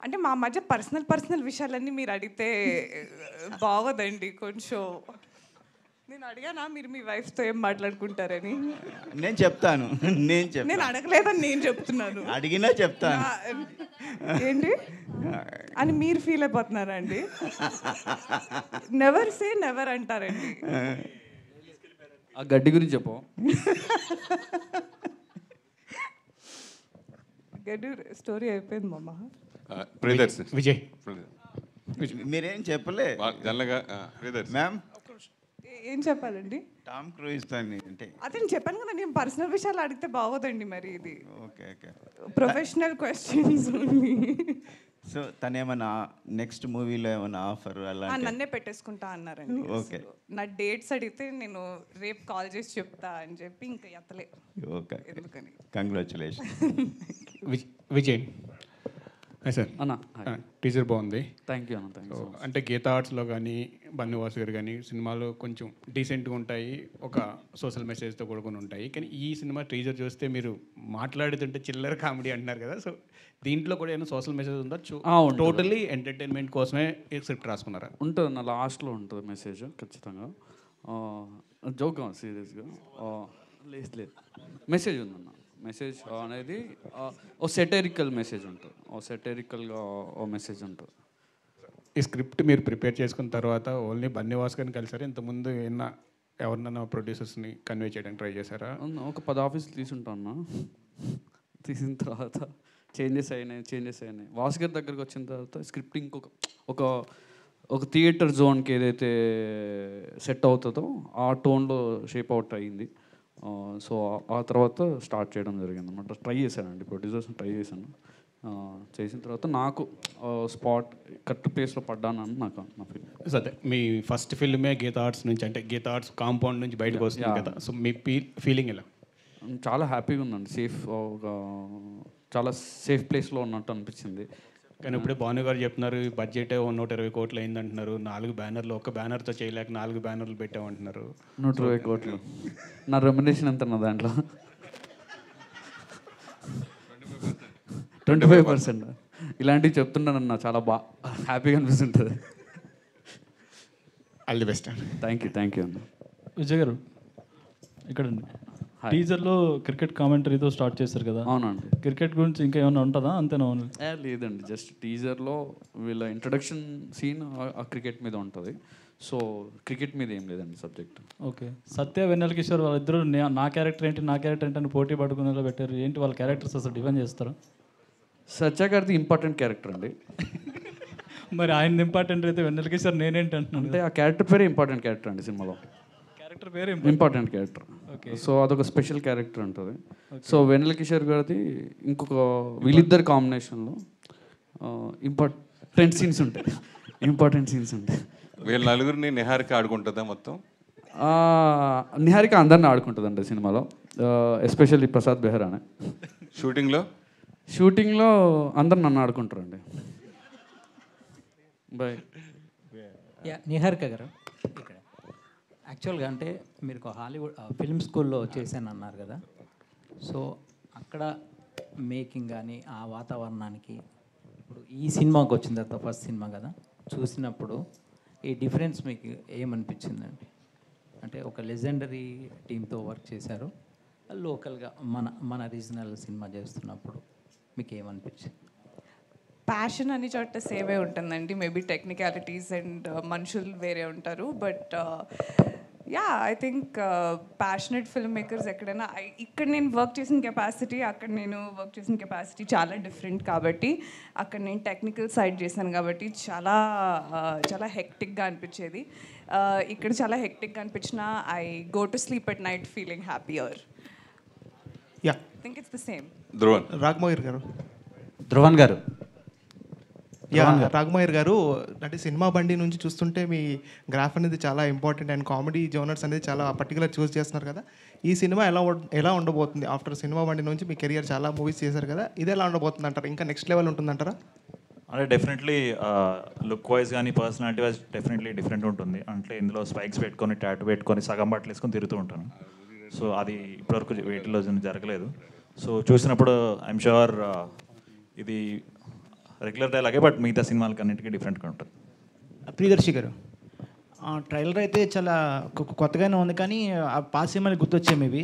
అంటే మా మధ్య పర్సనల్ విషయాలన్నీ మీరు అడిగితే బాగోదండి కొంచెం. నేను అడిగానా మీరు మీ వైఫ్తో ఏం మాట్లాడుకుంటారని? నేను చెప్తాను. నేను అడగలేదని నేను చెప్తున్నాను. అడిగినా చెప్తాను. ఏంటి అని మీరు ఫీల్ అయిపోతున్నారా అండి? నెవర్ సే నెవర్ అంటారండి. ఆ గడ్డి గురించి చెప్పు. గడ్డి స్టోరీ అయిపోయింది మామ. విజయ్ మీరేం చెప్పలే జనరల్గా మ్యామ్. ఏం చెప్పాలండి? టామ్ క్రూయిస్ అంటే అదే చెప్పాను కదా, నేను పర్సనల్ విషయాలు అడిగితే బాగోదండి మరి. ఇది okay professional questions only. So తను ఏమన్నా నెక్స్ట్ మూవీలో ఏమైనా ఆఫర్ అలా నన్నే పెట్టేసుకుంటా అన్నారండి. ఓకే, నా డేట్స్ అడిగితే నేను రేపు కాల్ చేసి చెప్తా అని చెప్పి ఇంకా ఎత్తలే. ఓకే, ఎందుకని. కంగ్రాచులేషన్. విజయ్ సార్ అన్న, టీజర్ బాగుంది. థ్యాంక్ యూ అన్న, థ్యాంక్ యూ. అంటే గీతా ఆర్ట్స్లో కానీ బన్నివాసు గారు కానీ సినిమాలు కొంచెం డీసెంట్గా ఉంటాయి, ఒక సోషల్ మెసేజ్తో కూడుకుని ఉంటాయి. కానీ ఈ సినిమా టీజర్ చూస్తే మీరు మాట్లాడుతుంటే చిల్లర కామెడీ అంటున్నారు కదా, సో దీంట్లో కూడా ఏమైనా సోషల్ మెసేజ్ ఉందా? టోటల్లీ ఎంటర్టైన్మెంట్ కోసమే స్క్రిప్ట్ రాసుకున్నారా? ఉంటుంది అన్న, లాస్ట్లో ఉంటుంది మెసేజ్ ఖచ్చితంగా. జోక్ సీరియస్గా లేదు, మెసేజ్ ఉందన్న. మెసేజ్ అనేది ఓ సెటరికల్ మెసేజ్ ఉంటుంది, ఓ సెటరికల్గా ఓ మెసేజ్ ఉంటుంది. ఈ స్క్రిప్ట్ మీరు ప్రిపేర్ చేసుకున్న తర్వాత ఓన్లీ బన్నివాస్ గారిని కలిసారా? ఇంతకుముందు ఎవరినైనా ప్రొడ్యూసర్స్ని కన్వే చేయడానికి ట్రై చేశారా? ఒక 10 ఆఫీసులు తీసుంటాను. తీసిన తర్వాత చేంజెస్ అయినాయి. వాసు గారి దగ్గరికి వచ్చిన తర్వాత స్క్రిప్ట్ ఇంకొక ఒక థియేటర్ జోన్కి ఏదైతే సెట్ అవుతుందో ఆ టోన్లో షేప్ అవుట్ అయ్యింది. సో ఆ తర్వాత స్టార్ట్ చేయడం జరిగింది అనమాట. ట్రై చేశానండి, ప్రొడ్యూసర్స్ని ట్రై చేశాను. చేసిన తర్వాత నాకు స్పాట్ కరెక్ట్ ప్లేస్లో పడ్డానని నాకు నా ఫీలింగ్. అదే మీ ఫస్ట్ ఫిల్మే గీతా ఆర్ట్స్ నుంచి, అంటే గీతా ఆర్ట్స్ కాంపౌండ్ నుంచి బయటకు వస్తుంది కదా, సో మీ ఫీలింగ్ ఎలా? చాలా హ్యాపీగా ఉందండి. చాలా సేఫ్ ప్లేస్లో ఉన్నట్టు అనిపించింది. కానీ ఇప్పుడే భాను గారు చెప్తున్నారు బడ్జెట్ 120 కోట్లు అయింది అంటున్నారు. 4 బ్యానర్లు, ఒక బ్యానర్తో చేయలేక 4 బ్యానర్లు పెట్టామంటున్నారు. 120 కోట్లు నా రెమ్యునరేషన్ ఎంత నా దాంట్లో? 25%. ఇలాంటివి చెప్తున్నానన్న చాలా హ్యాపీగా అనిపిస్తుంటుంది. All the best. Thank you అన్న. విజయ్ గారు ఇక్కడండి, టీజర్లో క్రికెట్ కామెంటరీతో స్టార్ట్ చేశారు కదా? అవునండి. క్రికెట్ గురించి ఇంకా ఏమైనా ఉంటుందా? అంతేనా? లేదండి, జస్ట్ టీజర్లో వీళ్ళ ఇంట్రడక్షన్ సీన్ ఆ క్రికెట్ మీద ఉంటుంది. సో క్రికెట్ మీద ఏం లేదండి సబ్జెక్ట్. ఓకే. సత్య వెన్నెల కిషోర్ వాళ్ళిద్దరూ నా క్యారెక్టర్ ఏంటి అని పోటీ పడుకునేలా పెట్టారు. ఏంటి వాళ్ళ క్యారెక్టర్స్ అసలు డిఫైన్ చేస్తారా? సత్య గారిది ఇంపార్టెంట్ క్యారెక్టర్ అండి. మరి ఆయన ఇంపార్టెంట్ అయితే వెన్నెల కిషోర్ నేనేంటి అంటున్నాను. అంటే ఆ క్యారెక్టర్ పేరే ఇంపార్టెంట్ క్యారెక్టర్ అండి సినిమాలో. క్యారెక్టర్ పేరు ఇంపార్టెంట్ క్యారెక్టర్. సో అదొక స్పెషల్ క్యారెక్టర్ ఉంటుంది. సో వెన్నెల కిషోర్ గారిది వీళ్ళిద్దరు కాంబినేషన్లో ఇంపార్టెంట్ సీన్స్ ఉంటాయి. వీళ్ళ నలుగురిని నిహారిక ఆడుకుంటుందా మొత్తం? నిహారిక అందరిని ఆడుకుంటుందండి సినిమాలో, ఎస్పెషల్లీ ప్రసాద్ బెహ్రానే. షూటింగ్లో అందరు నన్ను ఆడుకుంటారండి. బాయ్. నిహారిక గారు, ఇక్కడ యాక్చువల్గా అంటే మీరు హాలీవుడ్ ఫిల్మ్ స్కూల్లో చేశాను అన్నారు కదా, సో అక్కడ మేకింగ్ కానీ ఆ వాతావరణానికి ఇప్పుడు ఈ సినిమాకి వచ్చిన తర్వాత ఫస్ట్ సినిమా కదా చూసినప్పుడు ఈ డిఫరెన్స్ మీకు ఏమనిపించిందండి? అంటే ఒక లెజెండరీ టీంతో వర్క్ చేశారు, లోకల్గా మన రీజనల్ సినిమా చేస్తున్నప్పుడు మీకు ఏమనిపించింది? ప్యాషన్ అన్ని చోట సేవే ఉంటుందండి. మేబీ టెక్నికాలిటీస్ అండ్ మనుషులు వేరే ఉంటారు, but yeah I think passionate film makers ఎక్కడైనా ఇక్కడ నేను వర్క్ చేసిన కెపాసిటీ అక్కడ నేను వర్క్ చేసిన కెపాసిటీ చాలా డిఫరెంట్. కాబట్టి అక్కడ నేను టెక్నికల్ సైడ్ చేశాను కాబట్టి చాలా చాలా హెక్టిక్గా అనిపించేది. ఇక్కడ చాలా హెక్టిక్గా అనిపించిన I go to sleep at night feeling happier. Yeah I think it's the same. Raghamohar garu. Dhruvan గారు. రాఘమోహర్ గారు, అంటే సినిమా బండి నుంచి చూస్తుంటే మీ గ్రాఫ్ అనేది చాలా ఇంపార్టెంట్ అండ్ కామెడీ జోనర్స్ అనేది చాలా పర్టికులర్ చూస్ చేస్తున్నారు కదా. ఈ సినిమా ఎలా ఉండబోతుంది? ఆఫ్టర్ సినిమా బండి నుంచి మీ కెరియర్ చాలా మూవీస్ చేశారు కదా, ఇది ఎలా ఉండబోతుంది అంటారా? ఇంకా నెక్స్ట్ లెవెల్ ఉంటుందంటారా? అంటే డెఫినెట్లీ లుక్ వైజ్ కానీ పర్సనాలిటీ వైజ్ డెఫినెట్లీ డిఫరెంట్ ఉంటుంది. అంటే ఇందులో స్పైక్స్ పెట్టుకొని టాటూ పెట్టుకొని సగం బట్టలు వేసుకొని తిరుగుతూ ఉంటాను. సో అది ఇప్పటివరకు వీటిలో జరగలేదు. సో చూసినప్పుడు ఐఎమ్ షూర్ ఇది రెగ్యులర్ డైలాగే, బట్ మిగతా సినిమాలకి అన్నిటికీ డిఫరెంట్గా ఉంటుంది. ప్రియదర్శి గారు, ట్రైలర్ అయితే చాలా కొత్తగానే ఉంది, కానీ ఆ పాత సినిమాలు గుర్తొచ్చాయి మేబీ.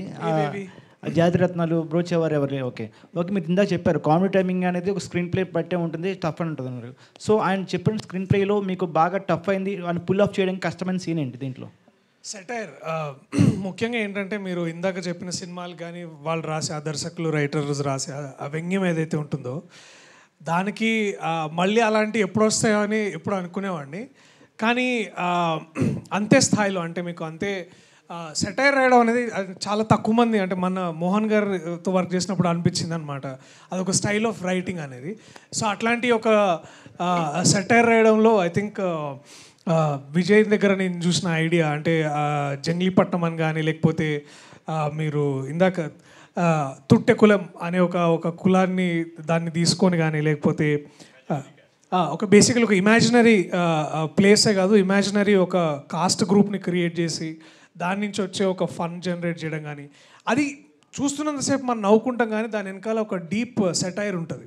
జాతిరత్నాలు, బ్రోచేవారు ఎవరు, ఓకే మీరు ఇందాక చెప్పారు కామెడీ టైమింగ్ అనేది ఒక స్క్రీన్ ప్లే పట్టే ఉంటుంది, టఫ్ అని ఉంటుంది అన్నారు. సో ఆయన చెప్పిన స్క్రీన్ ప్లేలో మీకు బాగా టఫ్ అయింది అని పుల్ ఆఫ్ చేయడానికి కష్టమైన సీన్ ఏంటి దీంట్లో? సెటైర్ ముఖ్యంగా ఏంటంటే మీరు ఇందాక చెప్పిన సినిమాలు కానీ వాళ్ళు రాసే ఆ దర్శకులు రైటర్స్ రాసే ఆ వ్యంగ్యం ఏదైతే ఉంటుందో దానికి మళ్ళీ అలాంటి ఎప్పుడు వస్తాయో అని ఎప్పుడు అనుకునేవాడిని. కానీ అంతే స్థాయిలో అంటే మీకు అంతే సెటైర్ రాయడం అనేది చాలా తక్కువ మంది, అంటే మన మోహన్ గారితో వర్క్ చేసినప్పుడు అనిపించింది అనమాట, అదొక స్టైల్ ఆఫ్ రైటింగ్ అనేది. సో అట్లాంటి ఒక సెటైర్ రాయడంలో ఐ థింక్ విజయ్ దగ్గర నేను చూసిన ఐడియా అంటే జంగ్లీపట్నం అని కానీ, లేకపోతే మీరు ఇందాక తుట్టె కులం అనే ఒక కులాన్ని దాన్ని తీసుకొని కానీ, లేకపోతే ఒక బేసికల్ ఒక ఇమాజినరీ ప్లేసే కాదు, ఇమాజినరీ ఒక కాస్ట్ గ్రూప్ని క్రియేట్ చేసి దాని నుంచి వచ్చే ఒక ఫన్ జనరేట్ చేయడం కానీ, అది చూస్తున్నంతసేపు మనం నవ్వుకుంటాం కానీ దాని వెనకాల ఒక డీప్ సెటైర్ ఉంటుంది.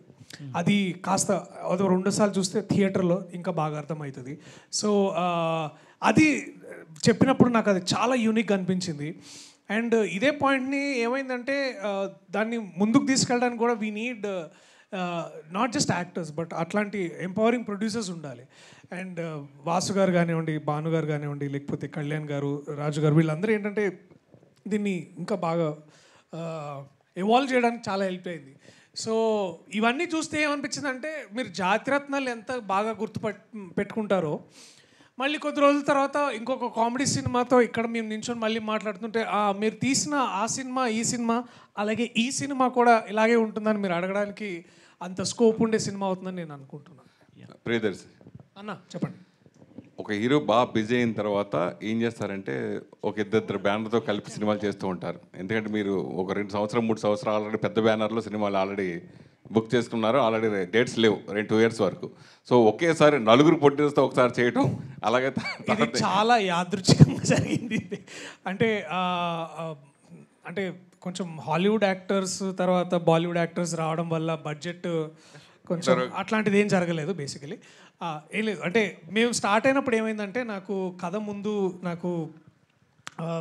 అది కాస్త అది 2 సార్లు చూస్తే థియేటర్లో ఇంకా బాగా అర్థమవుతుంది. సో అది చెప్పినప్పుడు నాకు అది చాలా యూనిక్గా అనిపించింది. అండ్ ఇదే పాయింట్ని ఏమైందంటే దాన్ని ముందుకు తీసుకెళ్ళడానికి కూడా we need not just actors but అట్లాంటి ఎంపవరింగ్ ప్రొడ్యూసర్స్ ఉండాలి. అండ్ వాసు గారు కానివ్వండి, భాను గారు కానివ్వండి, లేకపోతే కళ్యాణ్ గారు, రాజు గారు, వీళ్ళందరూ ఏంటంటే దీన్ని ఇంకా బాగా ఎవాల్వ్ చేయడానికి చాలా హెల్ప్ అయింది. సో ఇవన్నీ చూస్తే ఏమనిపించిందంటే మీరు జాతిరత్నాలు ఎంత బాగా పెట్టుకుంటారో మళ్ళీ కొద్ది రోజుల తర్వాత ఇంకొక కామెడీ సినిమాతో ఇక్కడ మేము నించొని మళ్ళీ మాట్లాడుతుంటే మీరు తీసిన ఆ సినిమా, ఈ సినిమా, అలాగే ఈ సినిమా కూడా ఇలాగే ఉంటుందని మీరు అడగడానికి అంత స్కోప్ ఉండే సినిమా అవుతుందని నేను అనుకుంటున్నాను. ప్రియదర్శి అన్న చెప్పండి. ఒక హీరో బాగా బిజీ అయిన తర్వాత ఏం చేస్తారంటే ఒక ఇద్దరు బ్యానర్తో కలిపి సినిమాలు చేస్తూ ఉంటారు. ఎందుకంటే మీరు ఒక 2 సంవత్సరం 3 సంవత్సరాలు ఆల్రెడీ పెద్ద బ్యానర్లో సినిమాలు ఆల్రెడీ బుక్ చేసుకున్నారు, ఆల్రెడీ డేట్స్ లేవు 2 years వరకు. సో ఒకేసారి 4 ప్రొడ్యూసర్స్తో ఒకసారి చేయటం, అలాగే ఇది చాలా యాదృచ్ఛికంగా జరిగింది. అంటే కొంచెం హాలీవుడ్ యాక్టర్స్ తర్వాత బాలీవుడ్ యాక్టర్స్ రావడం వల్ల బడ్జెట్ కొంచెం అట్లాంటిది ఏం జరగలేదు బేసికలీ. ఏం లేదు, అంటే మేము స్టార్ట్ అయినప్పుడు ఏమైందంటే నాకు కథ ముందు నాకు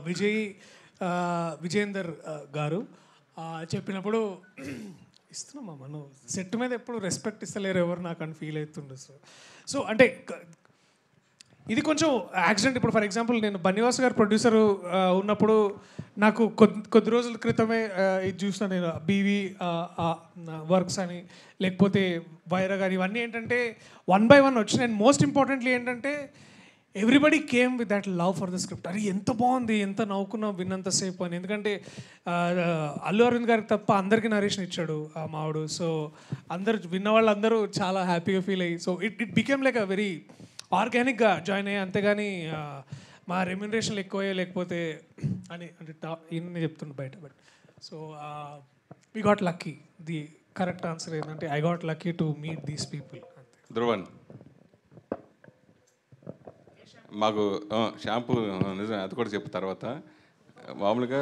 విజయేందర్ గారు చెప్పినప్పుడు ఇస్తున్నామా మనం సెట్ మీద ఎప్పుడు రెస్పెక్ట్ ఇస్తలేరు ఎవరు నాకు అని ఫీల్ అవుతుండే. సో అంటే ఇది కొంచెం యాక్సిడెంట్. ఇప్పుడు ఫర్ ఎగ్జాంపుల్ నేను బన్నివాస్ గారు ప్రొడ్యూసర్ ఉన్నప్పుడు నాకు కొద్ది రోజుల క్రితమే ఇది చూసిన నేను బీవీ వర్క్స్ అని, లేకపోతే వైరా గారు, ఇవన్నీ ఏంటంటే 1 by 1 వచ్చినాయి. అండ్ మోస్ట్ ఇంపార్టెంట్లీ ఏంటంటే everybody came with that love for the script. అది ఎంత బాగుంది, ఎంత నవ్వుకున్నాం విన్నంతసేపు అని. ఎందుకంటే అల్లు అరవింద్ గారికి తప్ప అందరికీ నరేషన్ ఇచ్చాడు ఆ మావుడు. సో అందరు విన్న వాళ్ళందరూ చాలా హ్యాపీగా ఫీల్ అయ్యి, so it became like a very ఆర్గానిక్గా జాయిన్ అయ్యి. అంతేగాని మా రెమ్యునరేషన్లు ఎక్కువే లేకపోతే అని అంటే ఇన్ని చెప్తుండే బయట. But so we got lucky. The correct answer ఏంటంటే I got lucky to meet these people. Dhruvan మాకు షాంపూ నిజం అది కూడా చెప్పు తర్వాత. మామూలుగా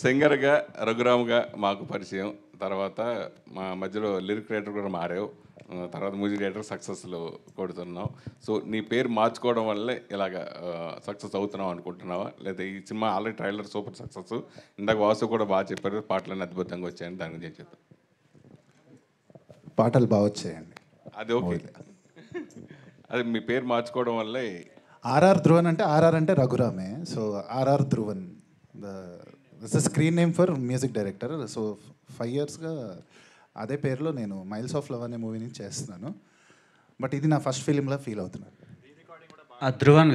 సింగర్గా రఘురామ్గా మాకు పరిచయం, తర్వాత మా మధ్యలో లిరిక్ రైటర్ కూడా మారావు, తర్వాత మ్యూజిక్ డైరెక్టర్ సక్సెస్లో కొడుతున్నావు. సో నీ పేరు మార్చుకోవడం వల్లే ఇలాగ సక్సెస్ అవుతున్నావు అనుకుంటున్నావా, లేదా ఈ cinema already trailer super success, ఇందాక వాసు కూడా బాగా చెప్పారు, పాటలన్నీ అద్భుతంగా వచ్చాయని దాని గురించి చెప్తాను. పాటలు బాగా వచ్చాయండి. అది ఓకే, అది మీ పేరు మార్చుకోవడం వల్లే. ఆర్ఆర్ ధ్రువన్ అంటే ఆర్ఆర్ అంటే రఘురామే, so RR Dhruvan the screen name for music director. So 5 yearsగా అదే పేరులో నేను మైల్స్ ఆఫ్ లవ్ అనే మూవీ నుంచి చేస్తున్నాను. బట్ ఇది నా ఫస్ట్ ఫిలింలా ఫీల్ అవుతున్నాను. ధ్రువన్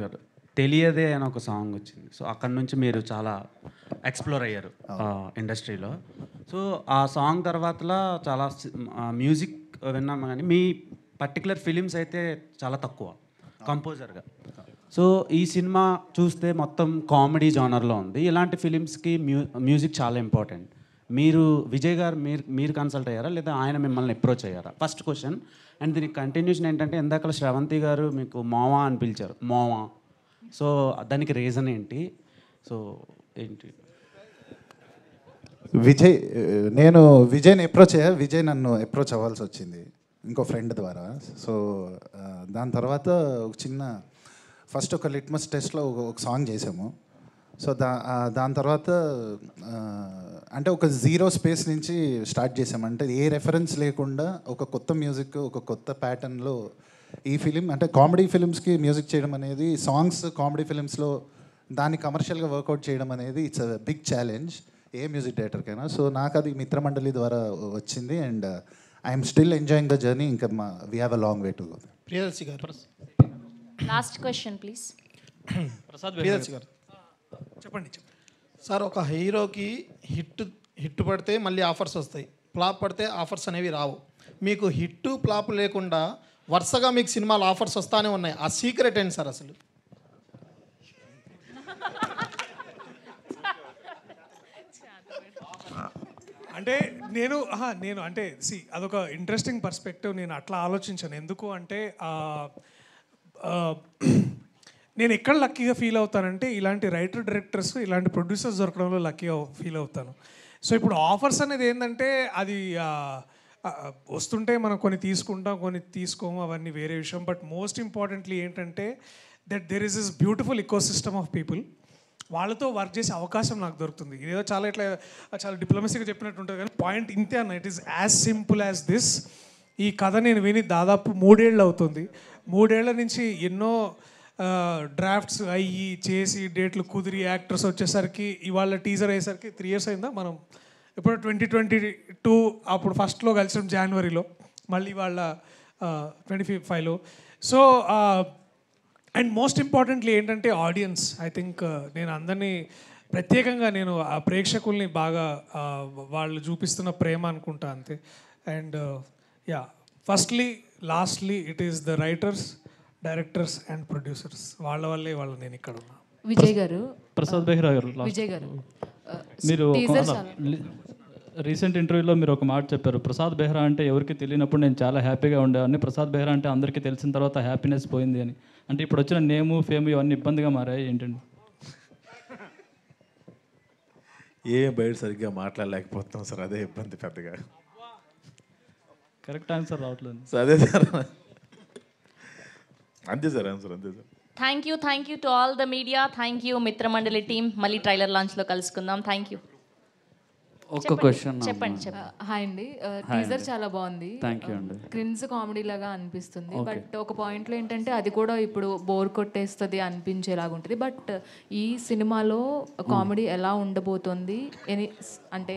గారు తెలియదే అని ఒక సాంగ్ వచ్చింది. సో అక్కడ నుంచి మీరు చాలా ఎక్స్ప్లోర్ అయ్యారు ఇండస్ట్రీలో. సో ఆ సాంగ్ తర్వాతలా చాలా మ్యూజిక్ విన్నాం, కానీ మీ పర్టికులర్ ఫిలిమ్స్ అయితే చాలా తక్కువ కంపోజర్గా. సో ఈ సినిమా చూస్తే మొత్తం కామెడీ జానర్లో ఉంది. ఇలాంటి ఫిలిమ్స్కి మ్యూజిక్ చాలా ఇంపార్టెంట్. మీరు విజయ్ గారు మీరు కన్సల్ట్ అయ్యారా, లేదా ఆయన మిమ్మల్ని అప్రోచ్ అయ్యారా? First question. అండ్ దీనికి కంటిన్యూషన్ ఏంటంటే, ఇందాక శ్రవంతి గారు మీకు మోవా అని పిలిచారు, మోవా. సో దానికి రీజన్ ఏంటి? సో ఏంటి? నేను విజయ్ని అప్రోచ్ అయ్యా. విజయ్ నన్ను అప్రోచ్ అవ్వాల్సి వచ్చింది ఇంకో ఫ్రెండ్ ద్వారా. సో దాని తర్వాత ఒక చిన్న ఫస్ట్ ఒక లిట్మస్ టెస్ట్లో ఒక సాంగ్ చేసాము. సో దాని తర్వాత అంటే ఒక 0 స్పేస్ నుంచి స్టార్ట్ చేసాము. అంటే ఏ రెఫరెన్స్ లేకుండా ఒక కొత్త మ్యూజిక్, ఒక కొత్త ప్యాటర్న్లో ఈ ఫిలిం, అంటే కామెడీ ఫిలిమ్స్కి మ్యూజిక్ చేయడం అనేది, సాంగ్స్ కామెడీ ఫిలిమ్స్లో దాన్ని కమర్షియల్గా వర్కౌట్ చేయడం అనేది ఇట్స్ అ బిగ్ ఛాలెంజ్ ఏ మ్యూజిక్ డైరెక్టర్కైనా. సో నాకు అది మిత్రమండలి ద్వారా వచ్చింది. And I'm still enjoying the journey. ఇంకా we have a long way to go. Priyadarshi garu, last question please. Priyadarshi గారు చెప్పండి. సార్, ఒక హీరోకి హిట్ పడితే మళ్ళీ ఆఫర్స్ వస్తాయి, ఫ్లాప్ పడితే ఆఫర్స్ అనేవి రావు. మీకు హిట్ ఫ్లాప్ లేకుండా వరుసగా మీకు సినిమాలు ఆఫర్స్ వస్తానే ఉన్నాయి. ఆ సీక్రెట్ ఏంటి సార్ అసలు? అంటే నేను అంటే అదొక ఇంట్రెస్టింగ్ పర్స్పెక్టివ్. నేను అట్లా ఆలోచించాను. ఎందుకు అంటే నేను ఎక్కడ లక్కీగా ఫీల్ అవుతానంటే, ఇలాంటి రైటర్ డైరెక్టర్స్, ఇలాంటి ప్రొడ్యూసర్స్ దొరకడంలో లక్కీగా ఫీల్ అవుతాను. సో ఇప్పుడు ఆఫర్స్ అనేది ఏంటంటే, అది వస్తుంటే మనం కొన్ని తీసుకుంటాం, కొన్ని తీసుకోము, అవన్నీ వేరే విషయం. బట్ మోస్ట్ ఇంపార్టెంట్లీ ఏంటంటే that there is this beautiful eco system of people. వాళ్ళతో వర్క్ చేసే అవకాశం నాకు దొరుకుతుంది. ఇదేదో చాలా డిప్లొమసీగా చెప్పినట్టు ఉంటుంది, కానీ పాయింట్ ఇంతే అన్న. It is as simple as this. ఈ కథ నేను విని దాదాపు 3 ఏళ్ళు అవుతుంది. 3 ఏళ్ల నుంచి ఎన్నో డ్రాఫ్ట్స్ అయ్యి చేసి డేట్లు కుదిరి యాక్టర్స్ వచ్చేసరికి, ఇవాళ టీజర్ అయ్యేసరికి 3 years అయిందా. మనం ఇప్పుడు 2022 అప్పుడు ఫస్ట్లో కలిసాం జనవరిలో, మళ్ళీ వాళ్ళ 25లో. సో అండ్ మోస్ట్ ఇంపార్టెంట్లీ ఏంటంటే ఆడియన్స్. ఐ థింక్ నేను అందరినీ ప్రత్యేకంగా నేను ఆ ప్రేక్షకుల్ని బాగా వాళ్ళు చూపిస్తున్న ప్రేమ అనుకుంటా అంతే. And firstly lastly it is the writers, directors and producers. వాళ్ళ వల్లే నేను ఇక్కడ ఉన్నా. విజయ్ గారు, ప్రసాద్ బెహ్రా గారు, విజయ్ గారు, మీరు రీసెంట్ ఇంటర్వ్యూలో మీరు ఒక మాట చెప్పారు, ప్రసాద్ బెహ్రా అంటే ఎవరికి తెలియనప్పుడు నేను చాలా హ్యాపీగా ఉండేవాడిని, ప్రసాద్ బెహ్రా అంటే అందరికీ తెలిసిన తర్వాత హ్యాపీనెస్ పోయింది అని. అంటే ఇప్పుడు వచ్చిన నేము, ఫేమ్ ఇవన్నీ ఇబ్బందిగా మారాయి ఏంటండి? బయట సరిగ్గా మాట్లాడలేకపోతున్నాం సార్, అదే ఇబ్బంది పెద్దగా. కరెక్ట్ ఆన్సర్ రావట్లేదు. అదే సార్, అంతే సార్ ఆన్సర్, అంతే sir. Thank you to all the media. Thank you Mitramandali team. మళ్ళీ ట్రైలర్ లాంచ్లో కలుసుకుందాం. Thank you. ఒక్క క్వశ్చన్. చెప్పండి. హాయ్ అండి, టీజర్ చాలా బాగుంది. థ్యాంక్ యూ అండి. క్రిన్స్ కామెడీ లాగా అనిపిస్తుంది. బట్ ఒక పాయింట్లో ఏంటంటే అది కూడా ఇప్పుడు బోర్ కొట్టేస్తుంది అనిపించేలాగా ఉంటుంది. బట్ ఈ సినిమాలో కామెడీ ఎలా ఉండబోతుంది అంటే?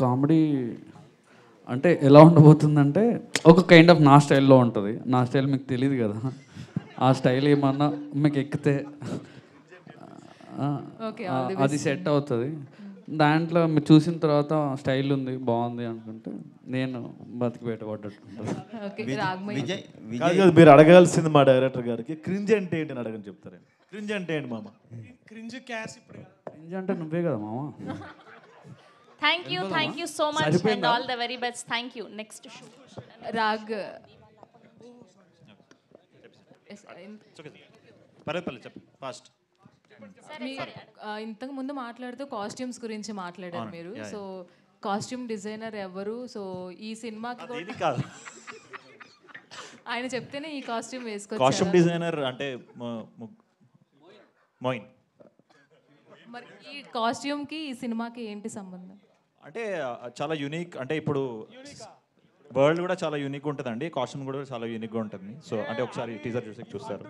కామెడీ అంటే ఎలా ఉండబోతుందంటే ఒక కైండ్ ఆఫ్ నా స్టైల్లో ఉంటుంది. నా స్టైల్ మీకు తెలియదు కదా, ఆ స్టైల్ ఏమన్నా మీకు ఎక్కితే అది సెట్ అవుతుంది. దాంట్లో మీరు చూసిన తర్వాత స్టైల్ ఉంది బాగుంది అనుకుంటే నేను బతికి పెట్టబడ్డట్టు కాదు కాదు, మీరు అడగాల్సింది మా డైరెక్టర్ గారికి క్రింజ్ అంటే ఏంటి అని అడగని చెప్తారండి. క్రింజ్ అంటే ఏంటి మామ? క్రింజ్ క్యాస్ ఇప్పుడు క్రింజ్ అంటే నువ్వే కదా మామ. Thank you so much and all the very best. Thank you. Next show Raag పర్లేదు చెప్పు ఫాస్ట్. ఇంతకు ముందు మాట్లాడుతూ కాస్ట్యూమ్స్ గురించి మాట్లాడారు మీరు. సో కాస్ట్యూమ్ డిజైనర్ ఎవరు? సో ఈ సినిమాకి కాదు, ఆయన చెప్తేనే ఈ కాస్ట్యూమ్ వేసుకోవచ్చు. కాస్ట్యూమ్ డిజైనర్ అంటే మోయిన్. మరి ఈ కాస్ట్యూమ్కి ఈ సినిమాకి ఏంటి సంబంధం? అంటే చాలా యూనిక్, అంటే ఇప్పుడు వరల్డ్ కూడా చాలా యూనిక్ ఉంటుందండి, కాస్ట్యూమ్ కూడా చాలా యూనిక్గా ఉంటుంది. సో అంటే ఒకసారి టీజర్ చూస్తారు.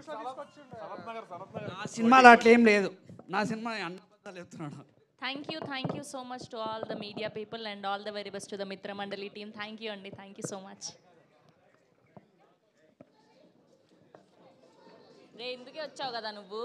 నా సినిమాలో అట్లా ఏం లేదు, నా సినిమా అన్నబద్ధాలు చెప్తున్నాడు. Thank you so much to all the media people and all the very best to the Mitra Mandali team. Thank you అండి. Thank you so much. రే ఇందుకే వచ్చావు కదా నువ్వు.